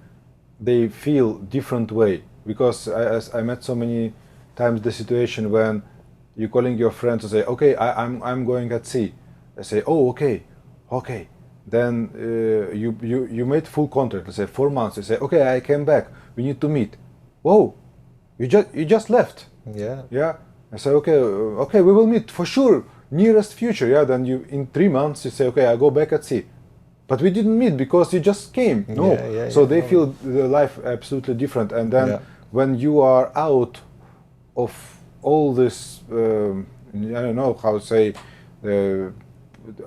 S2: they feel different way, because I met so many times the situation when you're calling your friends to say, okay, I'm going at sea. They say, oh, okay. Then you made full contract. Let's say 4 months. They say, okay, I came back. We need to meet. Whoa, you just left.
S1: Yeah.
S2: Yeah. I say, okay, we will meet for sure, nearest future. Yeah. Then you in 3 months you say, okay, I go back at sea. But we didn't meet because you just came. No. So they feel the life absolutely different. And then when you are out of all this, I don't know how to say,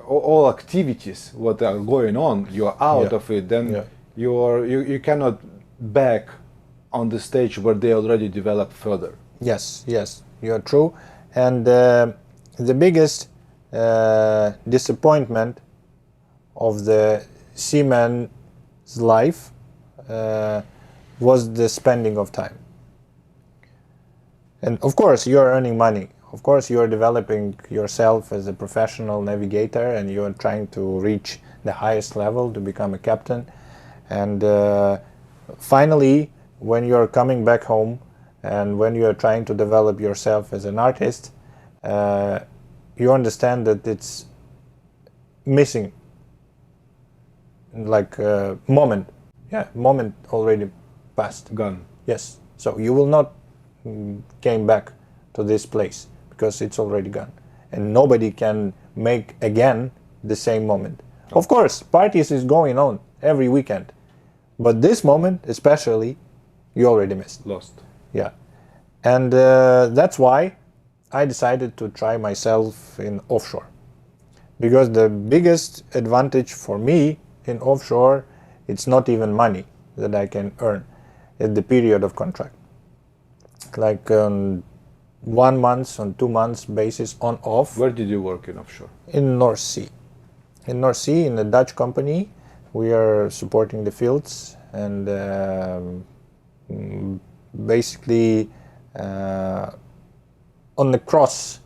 S2: all activities what are going on, you are out of it. Then you cannot back on the stage where they already developed further.
S1: Yes, you are true. And the biggest disappointment of the seaman's life was the spending of time. And of course you are earning money. Of course you are developing yourself as a professional navigator, and you are trying to reach the highest level to become a captain. And finally, when you are coming back home and when you are trying to develop yourself as an artist, you understand that it's missing like a moment. Moment already passed.
S2: Gone.
S1: Yes. So you will not came back to this place because it's already gone, and nobody can make again the same moment. Of course, parties is going on every weekend, but this moment especially, you already missed.
S2: Lost.
S1: Yeah. And that's why I decided to try myself in offshore, because the biggest advantage for me in offshore, it's not even money that I can earn at the period of contract, like 1 month on 2 months basis on off.
S2: Where did you work in offshore?
S1: In North Sea. In North Sea, in a Dutch company, we are supporting the fields, and basically on the cross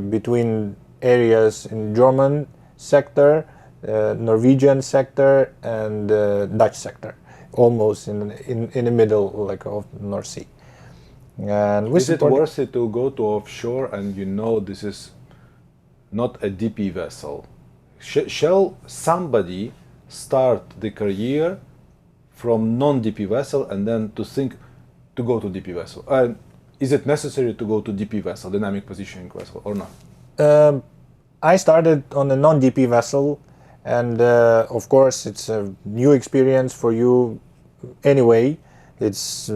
S1: between areas in German sector, Norwegian sector, and Dutch sector, almost in the middle, like, of North Sea. And
S2: is it worth it to go to offshore and you know this is not a DP vessel? Shall somebody start the career from non-DP vessel and then to think to go to DP vessel? And is it necessary to go to DP vessel, dynamic positioning vessel, or not?
S1: I started on a non-DP vessel, and of course it's a new experience for you anyway. It's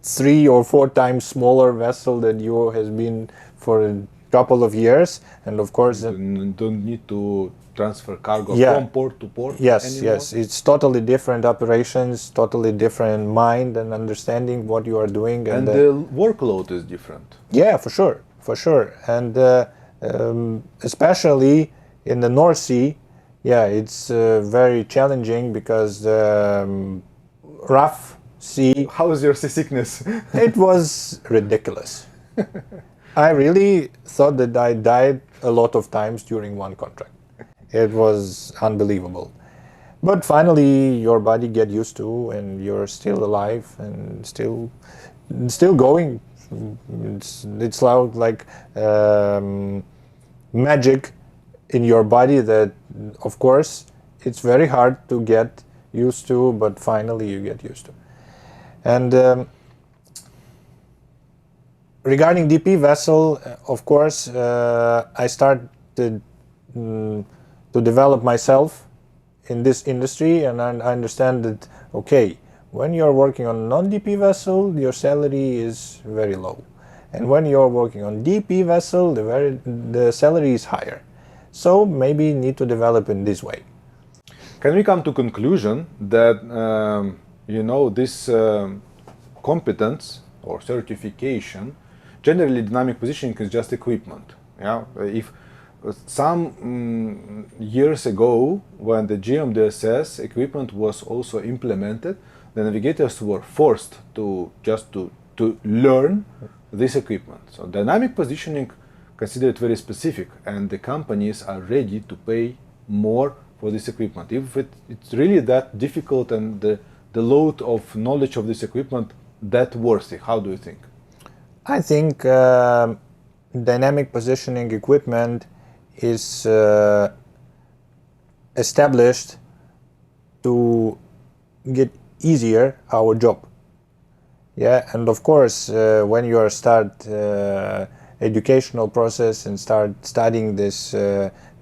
S1: 3 or 4 times smaller vessel than you has been for a couple of years, and of course
S2: you don't need to transfer cargo from port to port anymore?
S1: Yes, it's totally different operations, totally different mind and understanding what you are doing,
S2: and the workload is different.
S1: Yeah, for sure, and especially in the North Sea, it's very challenging because rough sea.
S2: How is your seasickness?
S1: It was ridiculous. I really thought that I died a lot of times during one contract. It was unbelievable. But finally your body get used to, and you're still alive and still going. It's like magic in your body that, of course, it's very hard to get used to, but finally you get used to. And regarding DP vessel, of course, I started to develop myself in this industry, and I understand that, okay, when you're working on a non-DP vessel, your salary is very low. And when you're working on DP vessel, the salary is higher. So maybe you need to develop in this way.
S2: Can we come to conclusion that this competence or certification, generally dynamic positioning is just equipment? Yeah, if some years ago, when the GMDSS equipment was also implemented, the navigators were forced to learn this equipment. So dynamic positioning considered very specific, and the companies are ready to pay more for this equipment. If it's really that difficult and the load of knowledge of this equipment that worthy, how do you think?
S1: I think dynamic positioning equipment is established to get easier our job. Yeah, and of course, when you start educational process and start studying this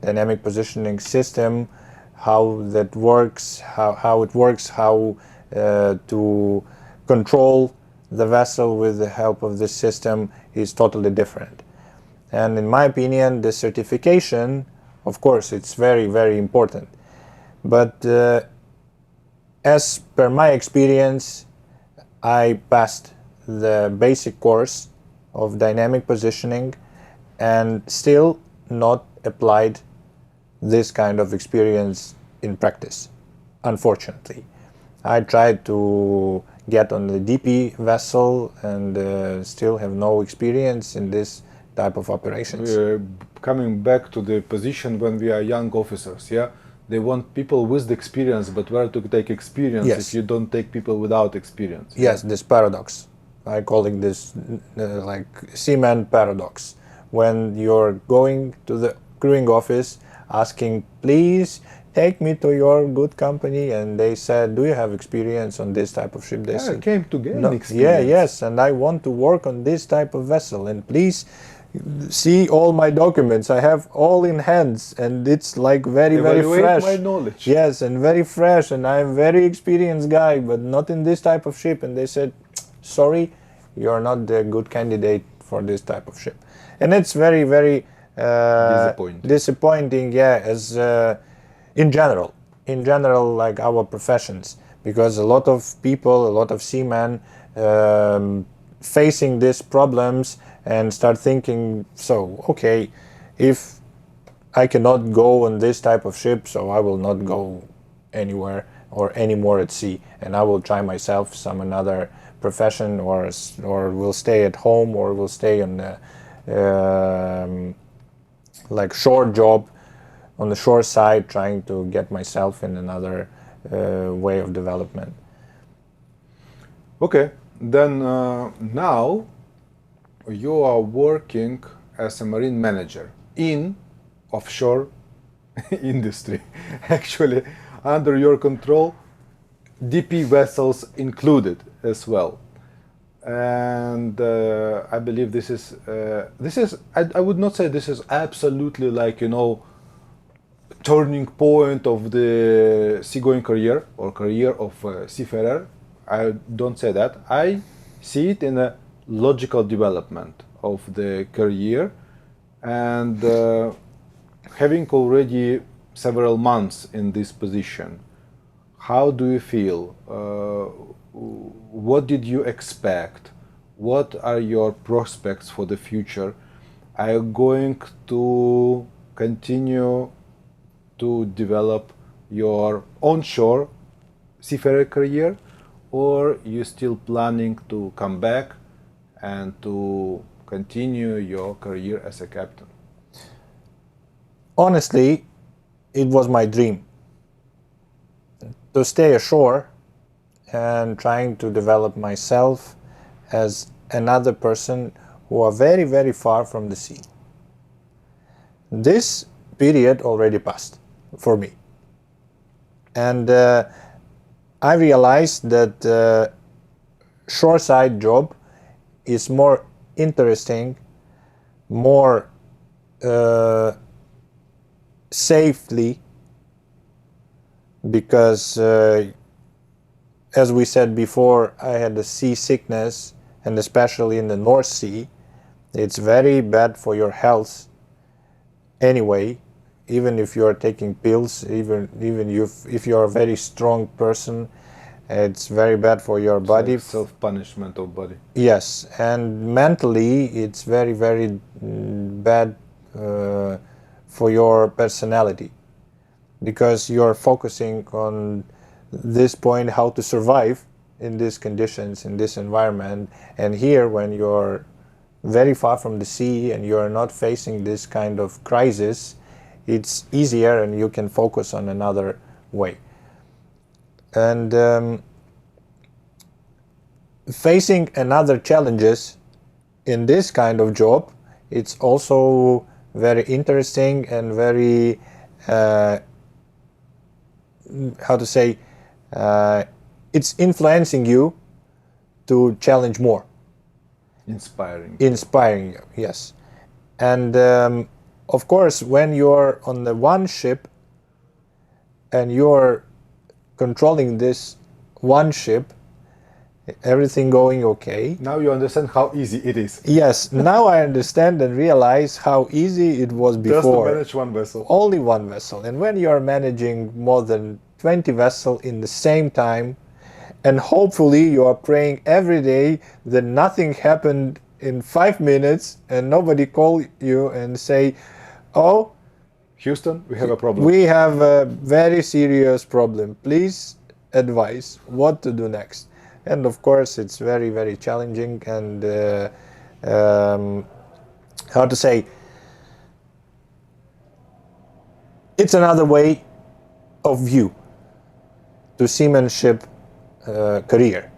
S1: dynamic positioning system, how that works, how it works, how to control the vessel with the help of this system is totally different. And in my opinion, the certification, of course, it's very, very important. But as per my experience, I passed the basic course of dynamic positioning and still not applied this kind of experience in practice, unfortunately. I tried to get on the DP vessel and still have no experience in this type of operations.
S2: Coming back to the position when we are young officers, yeah, they want people with the experience, but where to take experience if you don't take people without experience?
S1: Yes, this paradox. I calling this like seaman paradox. When you're going to the crewing office asking, please take me to your good company, and they said, do you have experience on this type of ship? They said,
S2: I came to gain experience.
S1: Yeah, yes, and I want to work on this type of vessel, and please see all my documents. I have all in hands, and it's like very, very fresh.
S2: My knowledge.
S1: Yes, and very fresh, and I'm very experienced guy, but not in this type of ship. And they said, sorry, you're not the good candidate for this type of ship. And it's very, very disappointing, yeah, as in general, like our professions, because a lot of people, a lot of seamen facing these problems and start thinking, so, okay, if I cannot go on this type of ship, so I will not go anywhere or anymore at sea, and I will try myself some another profession, or will stay at home, or will stay on the like shore job on the shore side, trying to get myself in another way of development.
S2: Okay, then now you are working as a marine manager in offshore industry. Actually, under your control, DP vessels included as well. And I believe this is I would not say this is absolutely like, turning point of the seagoing career or career of seafarer. I don't say that. I see it in a logical development of the career, and having already several months in this position, how do you feel? What did you expect? What are your prospects for the future? Are you going to continue to develop your onshore seafarer career, or you still planning to come back and to continue your career as a captain?
S1: Honestly, it was my dream to stay ashore and trying to develop myself as another person who are very, very far from the sea. This period already passed for me. And I realized that shoreside job is more interesting, more safely, because as we said before, I had the seasickness, and especially in the North Sea, it's very bad for your health anyway. Even if you are taking pills, even if you are a very strong person, it's very bad for your body.
S2: Like self-punishment of body.
S1: Yes, and mentally it's very, very bad for your personality, because you're focusing on this point, how to survive in these conditions, in this environment. And here, when you're very far from the sea and you're not facing this kind of crisis, it's easier and you can focus on another way. And facing another challenges in this kind of job, it's also very interesting and very how to say, it's influencing you to challenge more.
S2: Inspiring
S1: you, yes. And of course, when you're on the one ship and you're controlling this one ship, everything going okay.
S2: Now you understand how easy it is.
S1: Yes, now I understand and realize how easy it was before.
S2: Just to manage one vessel.
S1: Only one vessel. And when you're managing more than 20 vessels in the same time, and hopefully you are praying every day that nothing happened in 5 minutes and nobody call you and say, oh,
S2: Houston, we have a problem.
S1: we have a very serious problem. Please advise what to do next. And of course, it's very, very challenging, and how to say, it's another way of view to seamanship career,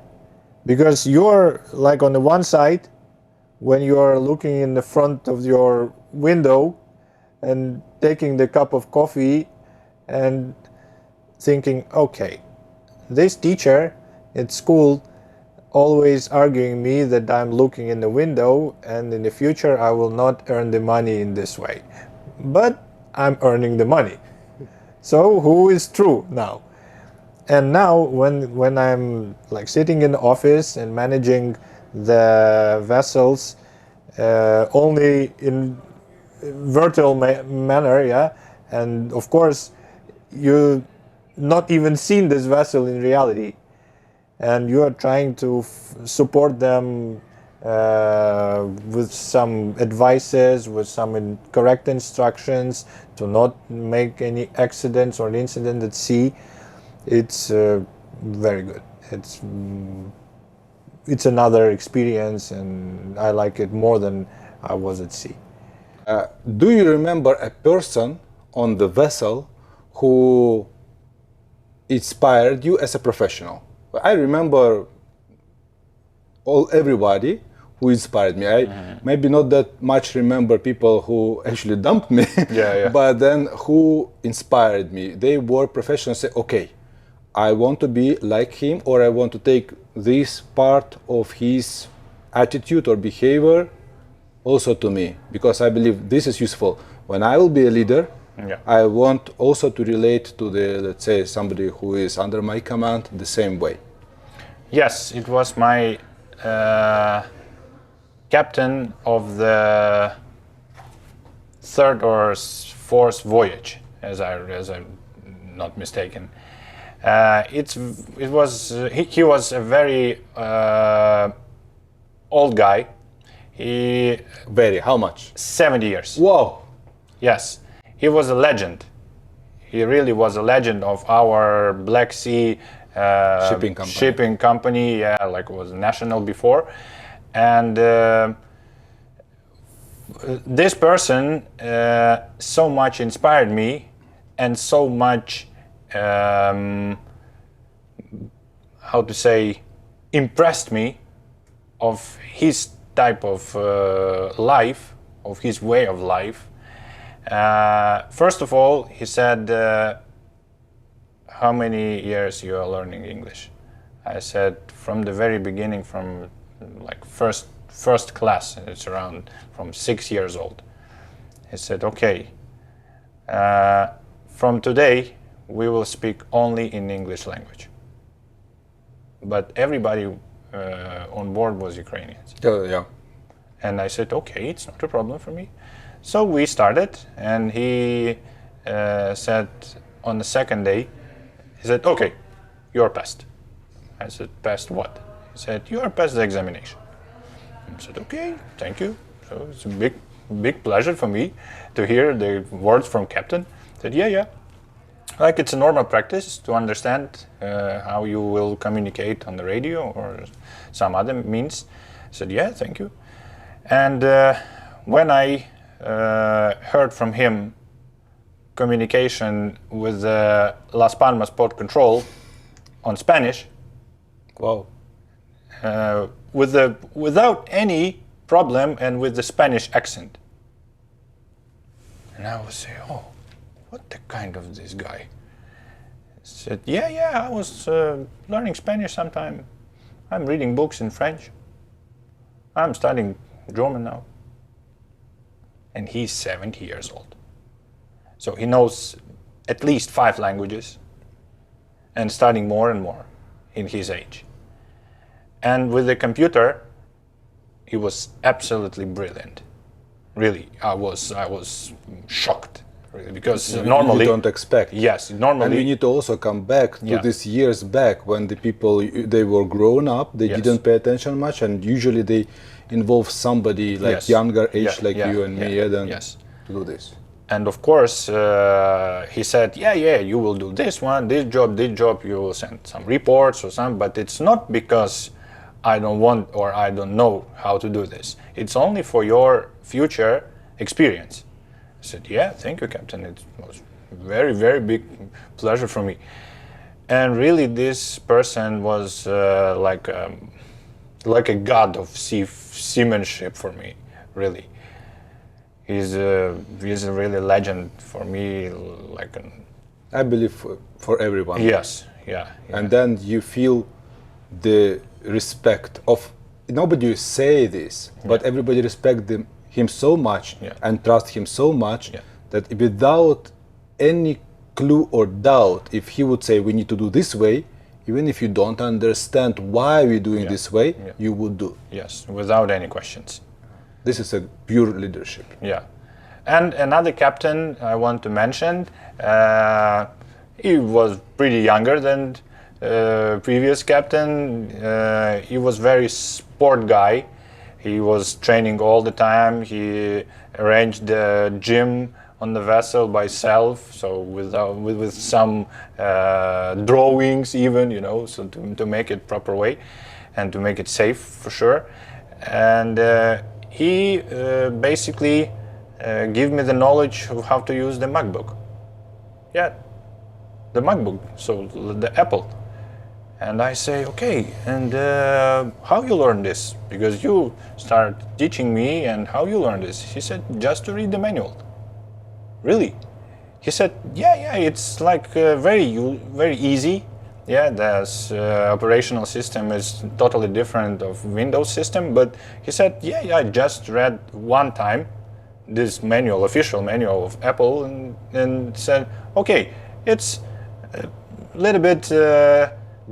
S1: because you're like on the one side, when you're looking in the front of your window and taking the cup of coffee and thinking, okay, this teacher at school always arguing me that I'm looking in the window, and in the future I will not earn the money in this way, but I'm earning the money. So who is true now? And now when I'm like sitting in the office and managing the vessels only in virtual manner, yeah, and of course you not even seen this vessel in reality, and you are trying to support them with some advices, with some correct instructions to not make any accidents or incident at sea. It's very good. It's another experience, and I like it more than I was at sea.
S2: Do you remember a person on the vessel who inspired you as a professional? I remember everybody who inspired me. I maybe not that much remember people who actually dumped me, but then who inspired me. They were professionals. Say, okay, I want to be like him, or I want to take this part of his attitude or behavior also to me, because I believe this is useful. When I will be a leader, I want also to relate to the, let's say, somebody who is under my command the same way.
S1: Yes, it was my captain of the third or fourth voyage, as I'm not mistaken. He was a very old guy.
S2: How much?
S1: 70 years.
S2: Whoa!
S1: Yes, he was a legend. He really was a legend of our Black Sea shipping company. Yeah, like it was national before. And this person so much inspired me, and so much how to say, impressed me of his type of life, of his way of life. First of all, he said, how many years you are learning English? I said, from the very beginning, from like first first class. It's around from 6 years old. He said, okay, from today we will speak only in English language. But everybody on board was Ukrainians.
S2: Yeah.
S1: And I said, okay, it's not a problem for me. So we started, and he said on the second day, he said, okay, you're passed. I said, passed what? He said, you are passed the examination. I said, okay, thank you. So it's a big pleasure for me to hear the words from captain. I said, yeah. Like it's a normal practice to understand how you will communicate on the radio or some other means. I said, yeah, thank you. And when I heard from him communication with Las Palmas Port Control on Spanish,
S2: Wow.
S1: without any problem and with the Spanish accent. And I would say, oh, what the kind of this guy? He said, yeah, I was learning Spanish sometime. I'm reading books in French. I'm studying German now. And he's 70 years old. So he knows at least 5 languages and studying more and more in his age. And with the computer, he was absolutely brilliant. Really, I was shocked, really, because normally
S2: you don't expect.
S1: Yes, normally.
S2: And we need to also come back to these years back when the people, they were grown up, they didn't pay attention much, and usually they involve somebody like younger age like you and me then to do this.
S1: And of course, he said, yeah, you will do this one, this job, you will send some reports or something, but it's not because I don't want or I don't know how to do this. It's only for your future experience. I said, yeah, thank you, Captain. It was very, very big pleasure for me. And really, this person was like a god of seamanship for me, really. He's a really legend for me, like an...
S2: I believe for everyone.
S1: Yes, yeah.
S2: And then you feel the respect of, nobody say this, but everybody respect him so much and trust him so much that without any clue or doubt, if he would say we need to do this way, even if you don't understand why we're doing this way, you would do.
S1: Yes, without any questions.
S2: This is a pure leadership.
S1: Yeah. And another captain I want to mention, he was pretty younger than previous captain. He was very sport guy. He was training all the time. He arranged the gym on the vessel by self, so with some drawings even, so to make it proper way and to make it safe for sure. And he basically gave me the knowledge of how to use the MacBook. Yeah, the MacBook, so the Apple. And I say, okay, and how you learn this? Because you start teaching me, and how you learn this? He said, just to read the manual. Really? He said, yeah, it's like very easy. Yeah, the operational system is totally different of Windows system, but he said, yeah, I just read one time this manual, official manual of Apple, and said, okay, it's a little bit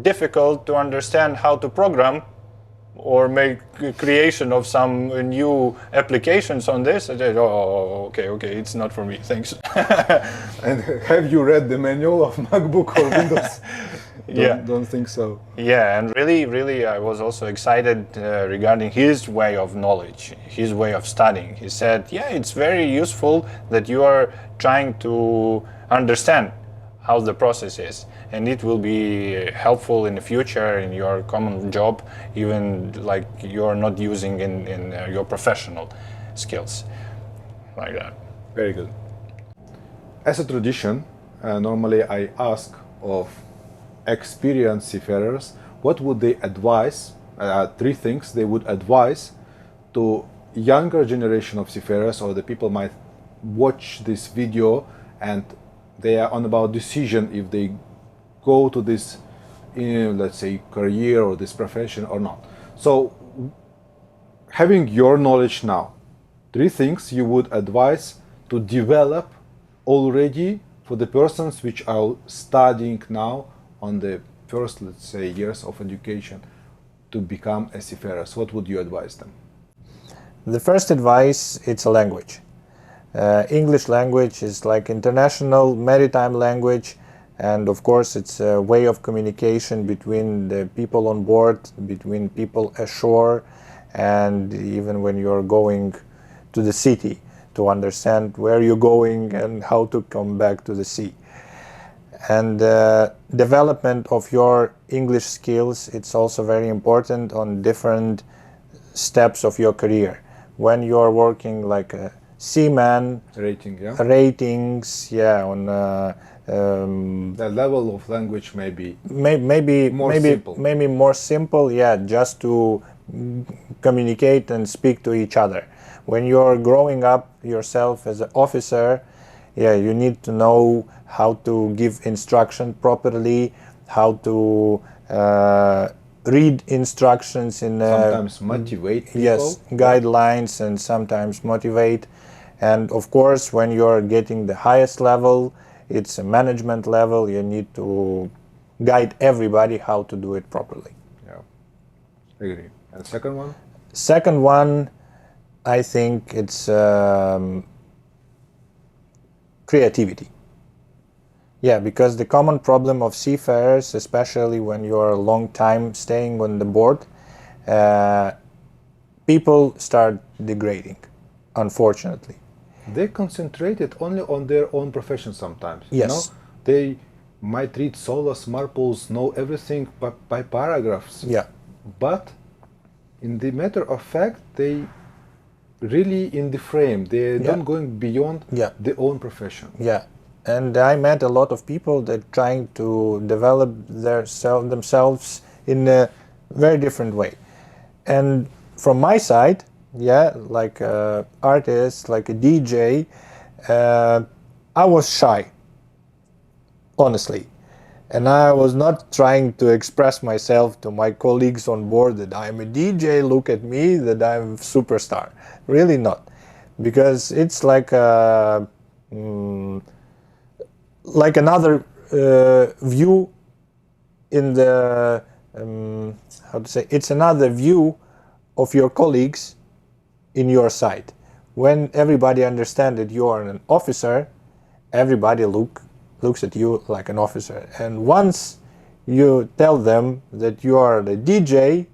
S1: difficult to understand how to program or make creation of some new applications on this. I said, okay, it's not for me, thanks.
S2: And have you read the manual of MacBook or Windows? Don't think so.
S1: Yeah, and really I was also excited regarding his way of knowledge, his way of studying. He said, yeah, it's very useful that you are trying to understand how the process is, and it will be helpful in the future in your common job, even like you're not using in your professional skills, like that.
S2: Very good. As a tradition, normally I ask of experienced seafarers, what would they advise, 3 things they would advise to younger generation of seafarers, or the people might watch this video and they are on about decision if they go to this, let's say, career or this profession or not. So having your knowledge now, 3 things you would advise to develop already for the persons which are studying now on the first, let's say, years of education to become a seafarer. So what would you advise them?
S1: The first advice, it's a language. English language is like international maritime language, and of course it's a way of communication between the people on board, between people ashore, and even when you're going to the city to understand where you're going and how to come back to the sea. And development of your English skills, it's also very important on different steps of your career. When you're working like a seaman, ratings, on
S2: the level of language maybe
S1: maybe more simple, just to communicate and speak to each other. When you're growing up yourself as an officer, you need to know how to give instruction properly, how to read instructions in
S2: sometimes motivate people.
S1: Yes, guidelines, and sometimes motivate. And of course, when you're getting the highest level, it's a management level, you need to guide everybody how to do it properly.
S2: Yeah, agree. And second one?
S1: Second one, I think it's creativity. Because the common problem of seafarers, especially when you're a long time staying on the board, people start degrading, unfortunately.
S2: They concentrated only on their own profession sometimes.
S1: Yes.
S2: You know? They might read Solas, Marples, know everything by paragraphs.
S1: Yeah.
S2: But in the matter of fact, they really in the frame. They're not going beyond their own profession.
S1: Yeah. And I met a lot of people that trying to develop themselves in a very different way. And from my side, like an artist, like a DJ, I was shy, honestly. And I was not trying to express myself to my colleagues on board that I'm a DJ, look at me, that I'm a superstar. Really not. Because it's like a... like another view in the it's another view of your colleagues in your side. When everybody understands that you are an officer, everybody looks at you like an officer. And once you tell them that you are the DJ,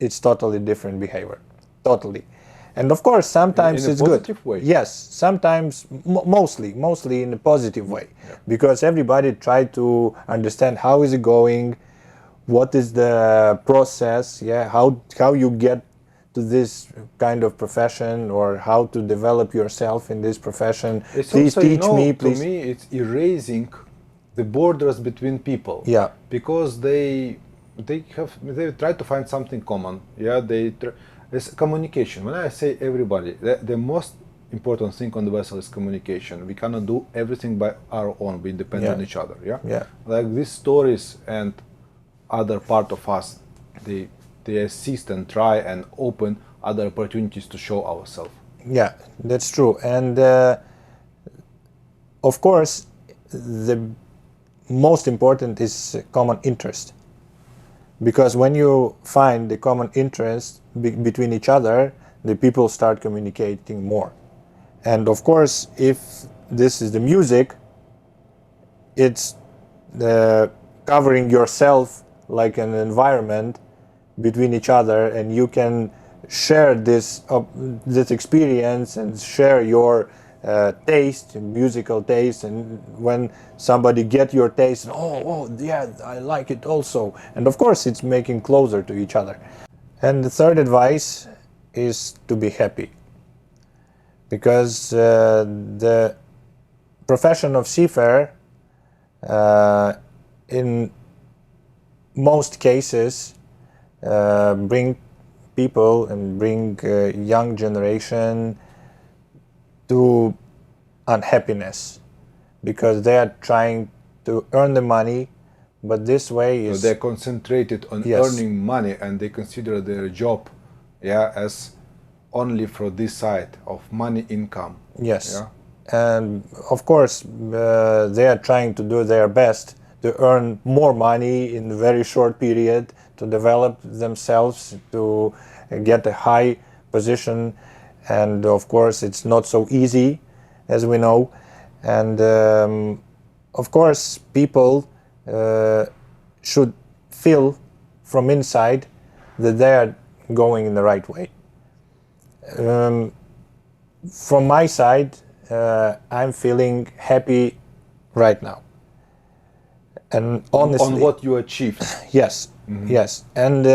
S1: it's totally different behavior. Totally. And of course, sometimes it's good.
S2: In a positive way?
S1: Yes, sometimes, mostly in a positive way. Because everybody try to understand how is it going, what is the process, how you get to this kind of profession, or how to develop yourself in this profession.
S2: It's
S1: please
S2: also,
S1: teach me, please.
S2: To me, it's erasing the borders between people.
S1: Yeah.
S2: Because they try to find something common. It's communication. When I say everybody, the most important thing on the vessel is communication. We cannot do everything by our own. We depend on each other. Like these stories and other part of us, they assist and try and open other opportunities to show ourselves.
S1: Yeah, that's true. And of course, the most important is common interest. Because when you find the common interest between each other, the people start communicating more. And of course, if this is the music, it's covering yourself like an environment between each other, and you can share this experience and share your taste, musical taste, and when somebody get your taste, I like it also. And of course, it's making closer to each other. And the third advice is to be happy. Because the profession of seafarer, in most cases, bring people and bring young generation to unhappiness, because they are trying to earn the money, but this way is...
S2: So they're concentrated on earning money, and they consider their job yeah, as only for this side of money income.
S1: Yes.
S2: Yeah.
S1: And of course, they are trying to do their best to earn more money in a very short period, to develop themselves, to get a high position. And of course, it's not so easy, as we know. And of course, people should feel from inside that they are going in the right way. From my side, I'm feeling happy right now. And honestly,
S2: On what you achieved.
S1: yes, yes. And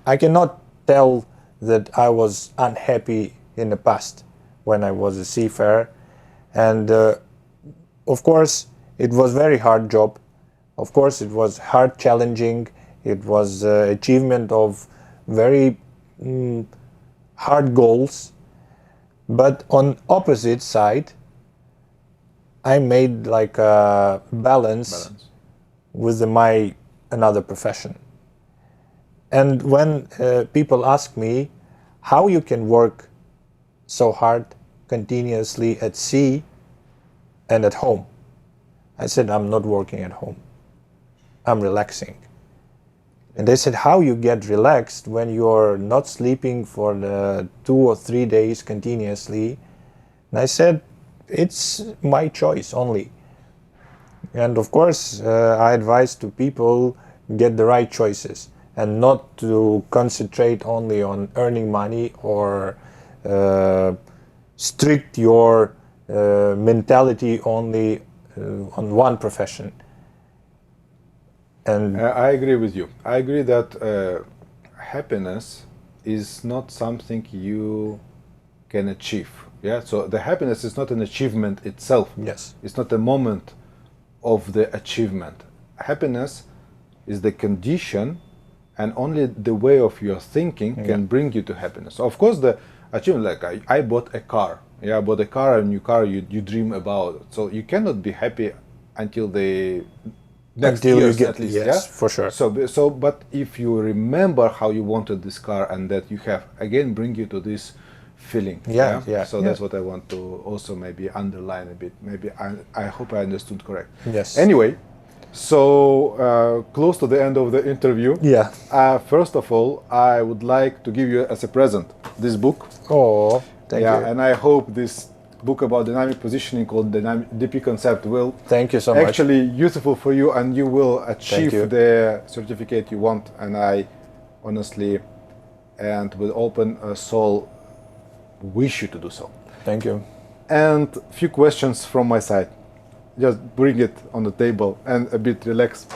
S1: I cannot tell that I was unhappy in the past when I was a seafarer. And of course, it was very hard job. Of course, it was hard, challenging. It was achievement of very hard goals. But on opposite side, I made like a balance with my another profession. And when people ask me how you can work so hard continuously at sea and at home, I said, I'm not working at home. I'm relaxing. And they said, how you get relaxed when you're not sleeping for the 2 or 3 days continuously? And I said, it's my choice only. And of course, I advise to people get the right choices and not to concentrate only on earning money or strict your mentality only on one profession. And
S2: I agree with you. I agree that happiness is not something you can achieve. Yeah. So the happiness is not an achievement itself.
S1: yes,
S2: It's not a moment of the achievement. Happiness is the condition, and only the way of your thinking can bring you to happiness. Of course, the achievement, like I bought a car. Yeah, I bought a car, a new car. You dream about it. So you cannot be happy until the next
S1: until
S2: years
S1: you get
S2: at least.
S1: yes,
S2: Yeah,
S1: for sure.
S2: So, but if you remember how you wanted this car and that you have again bring you to this feeling.
S1: Yeah.
S2: So that's what I want to also maybe underline a bit. Maybe I hope I understood correct.
S1: Yes.
S2: Anyway, so close to the end of the interview.
S1: Yeah.
S2: First of all, I would like to give you as a present this book.
S1: Oh, thank you.
S2: And I hope this book about dynamic positioning called DP Concept will
S1: Thank you so much.
S2: actually useful for you, and you will achieve
S1: you.
S2: the certificate you want. And I honestly and with open soul wish you to do so.
S1: Thank you.
S2: And few questions from my side. Just bring it on the table and a bit relaxed,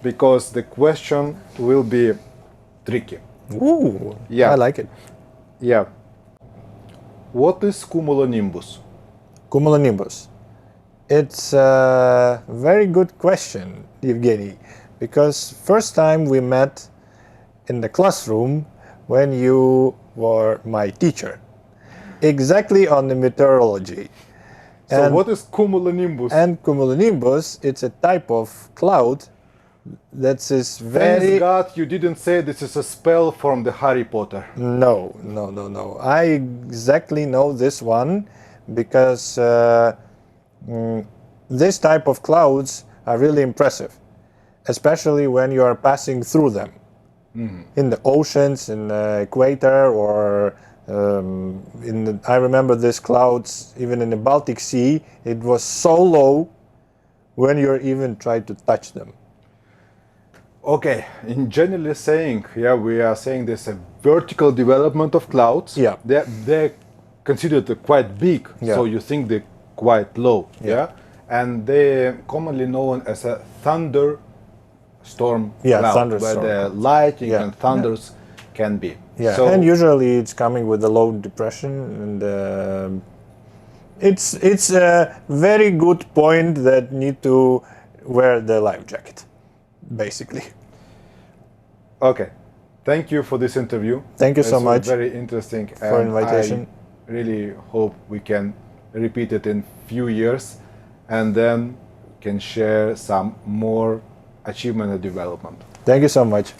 S2: because the question will be tricky.
S1: Ooh,
S2: Yeah.
S1: I like it.
S2: Yeah. What is cumulonimbus?
S1: Cumulonimbus. It's a very good question, Evgeny, because first time we met in the classroom when you were my teacher, exactly on the meteorology.
S2: So
S1: And-
S2: what is cumulonimbus?
S1: And cumulonimbus, it's a type of cloud that is
S2: Thank
S1: very...
S2: God you didn't say this is a spell from the Harry Potter.
S1: No. I exactly know this one because this type of clouds are really impressive, especially when you are passing through them in the oceans, in the equator, or I remember these clouds even in the Baltic Sea. It was so low when you're even trying to touch them.
S2: Okay, in generally saying, we are saying there's a vertical development of clouds.
S1: Yeah.
S2: They're considered quite big,
S1: Yeah.
S2: so you think they're quite low.
S1: Yeah.
S2: And they're commonly known as a thunderstorm
S1: Yeah,
S2: cloud,
S1: thunderstorm
S2: where the
S1: cloud.
S2: lightning
S1: Yeah.
S2: and thunders can be.
S1: Yeah,
S2: So,
S1: and usually it's coming with a low depression, and it's a very good point that need to wear the life jacket, basically.
S2: okay, thank you for this interview.
S1: Thank you so
S2: It's
S1: much
S2: very interesting
S1: for
S2: and
S1: invitation.
S2: I really hope we can repeat it in few years, and then can share some more achievement and development.
S1: Thank you so much.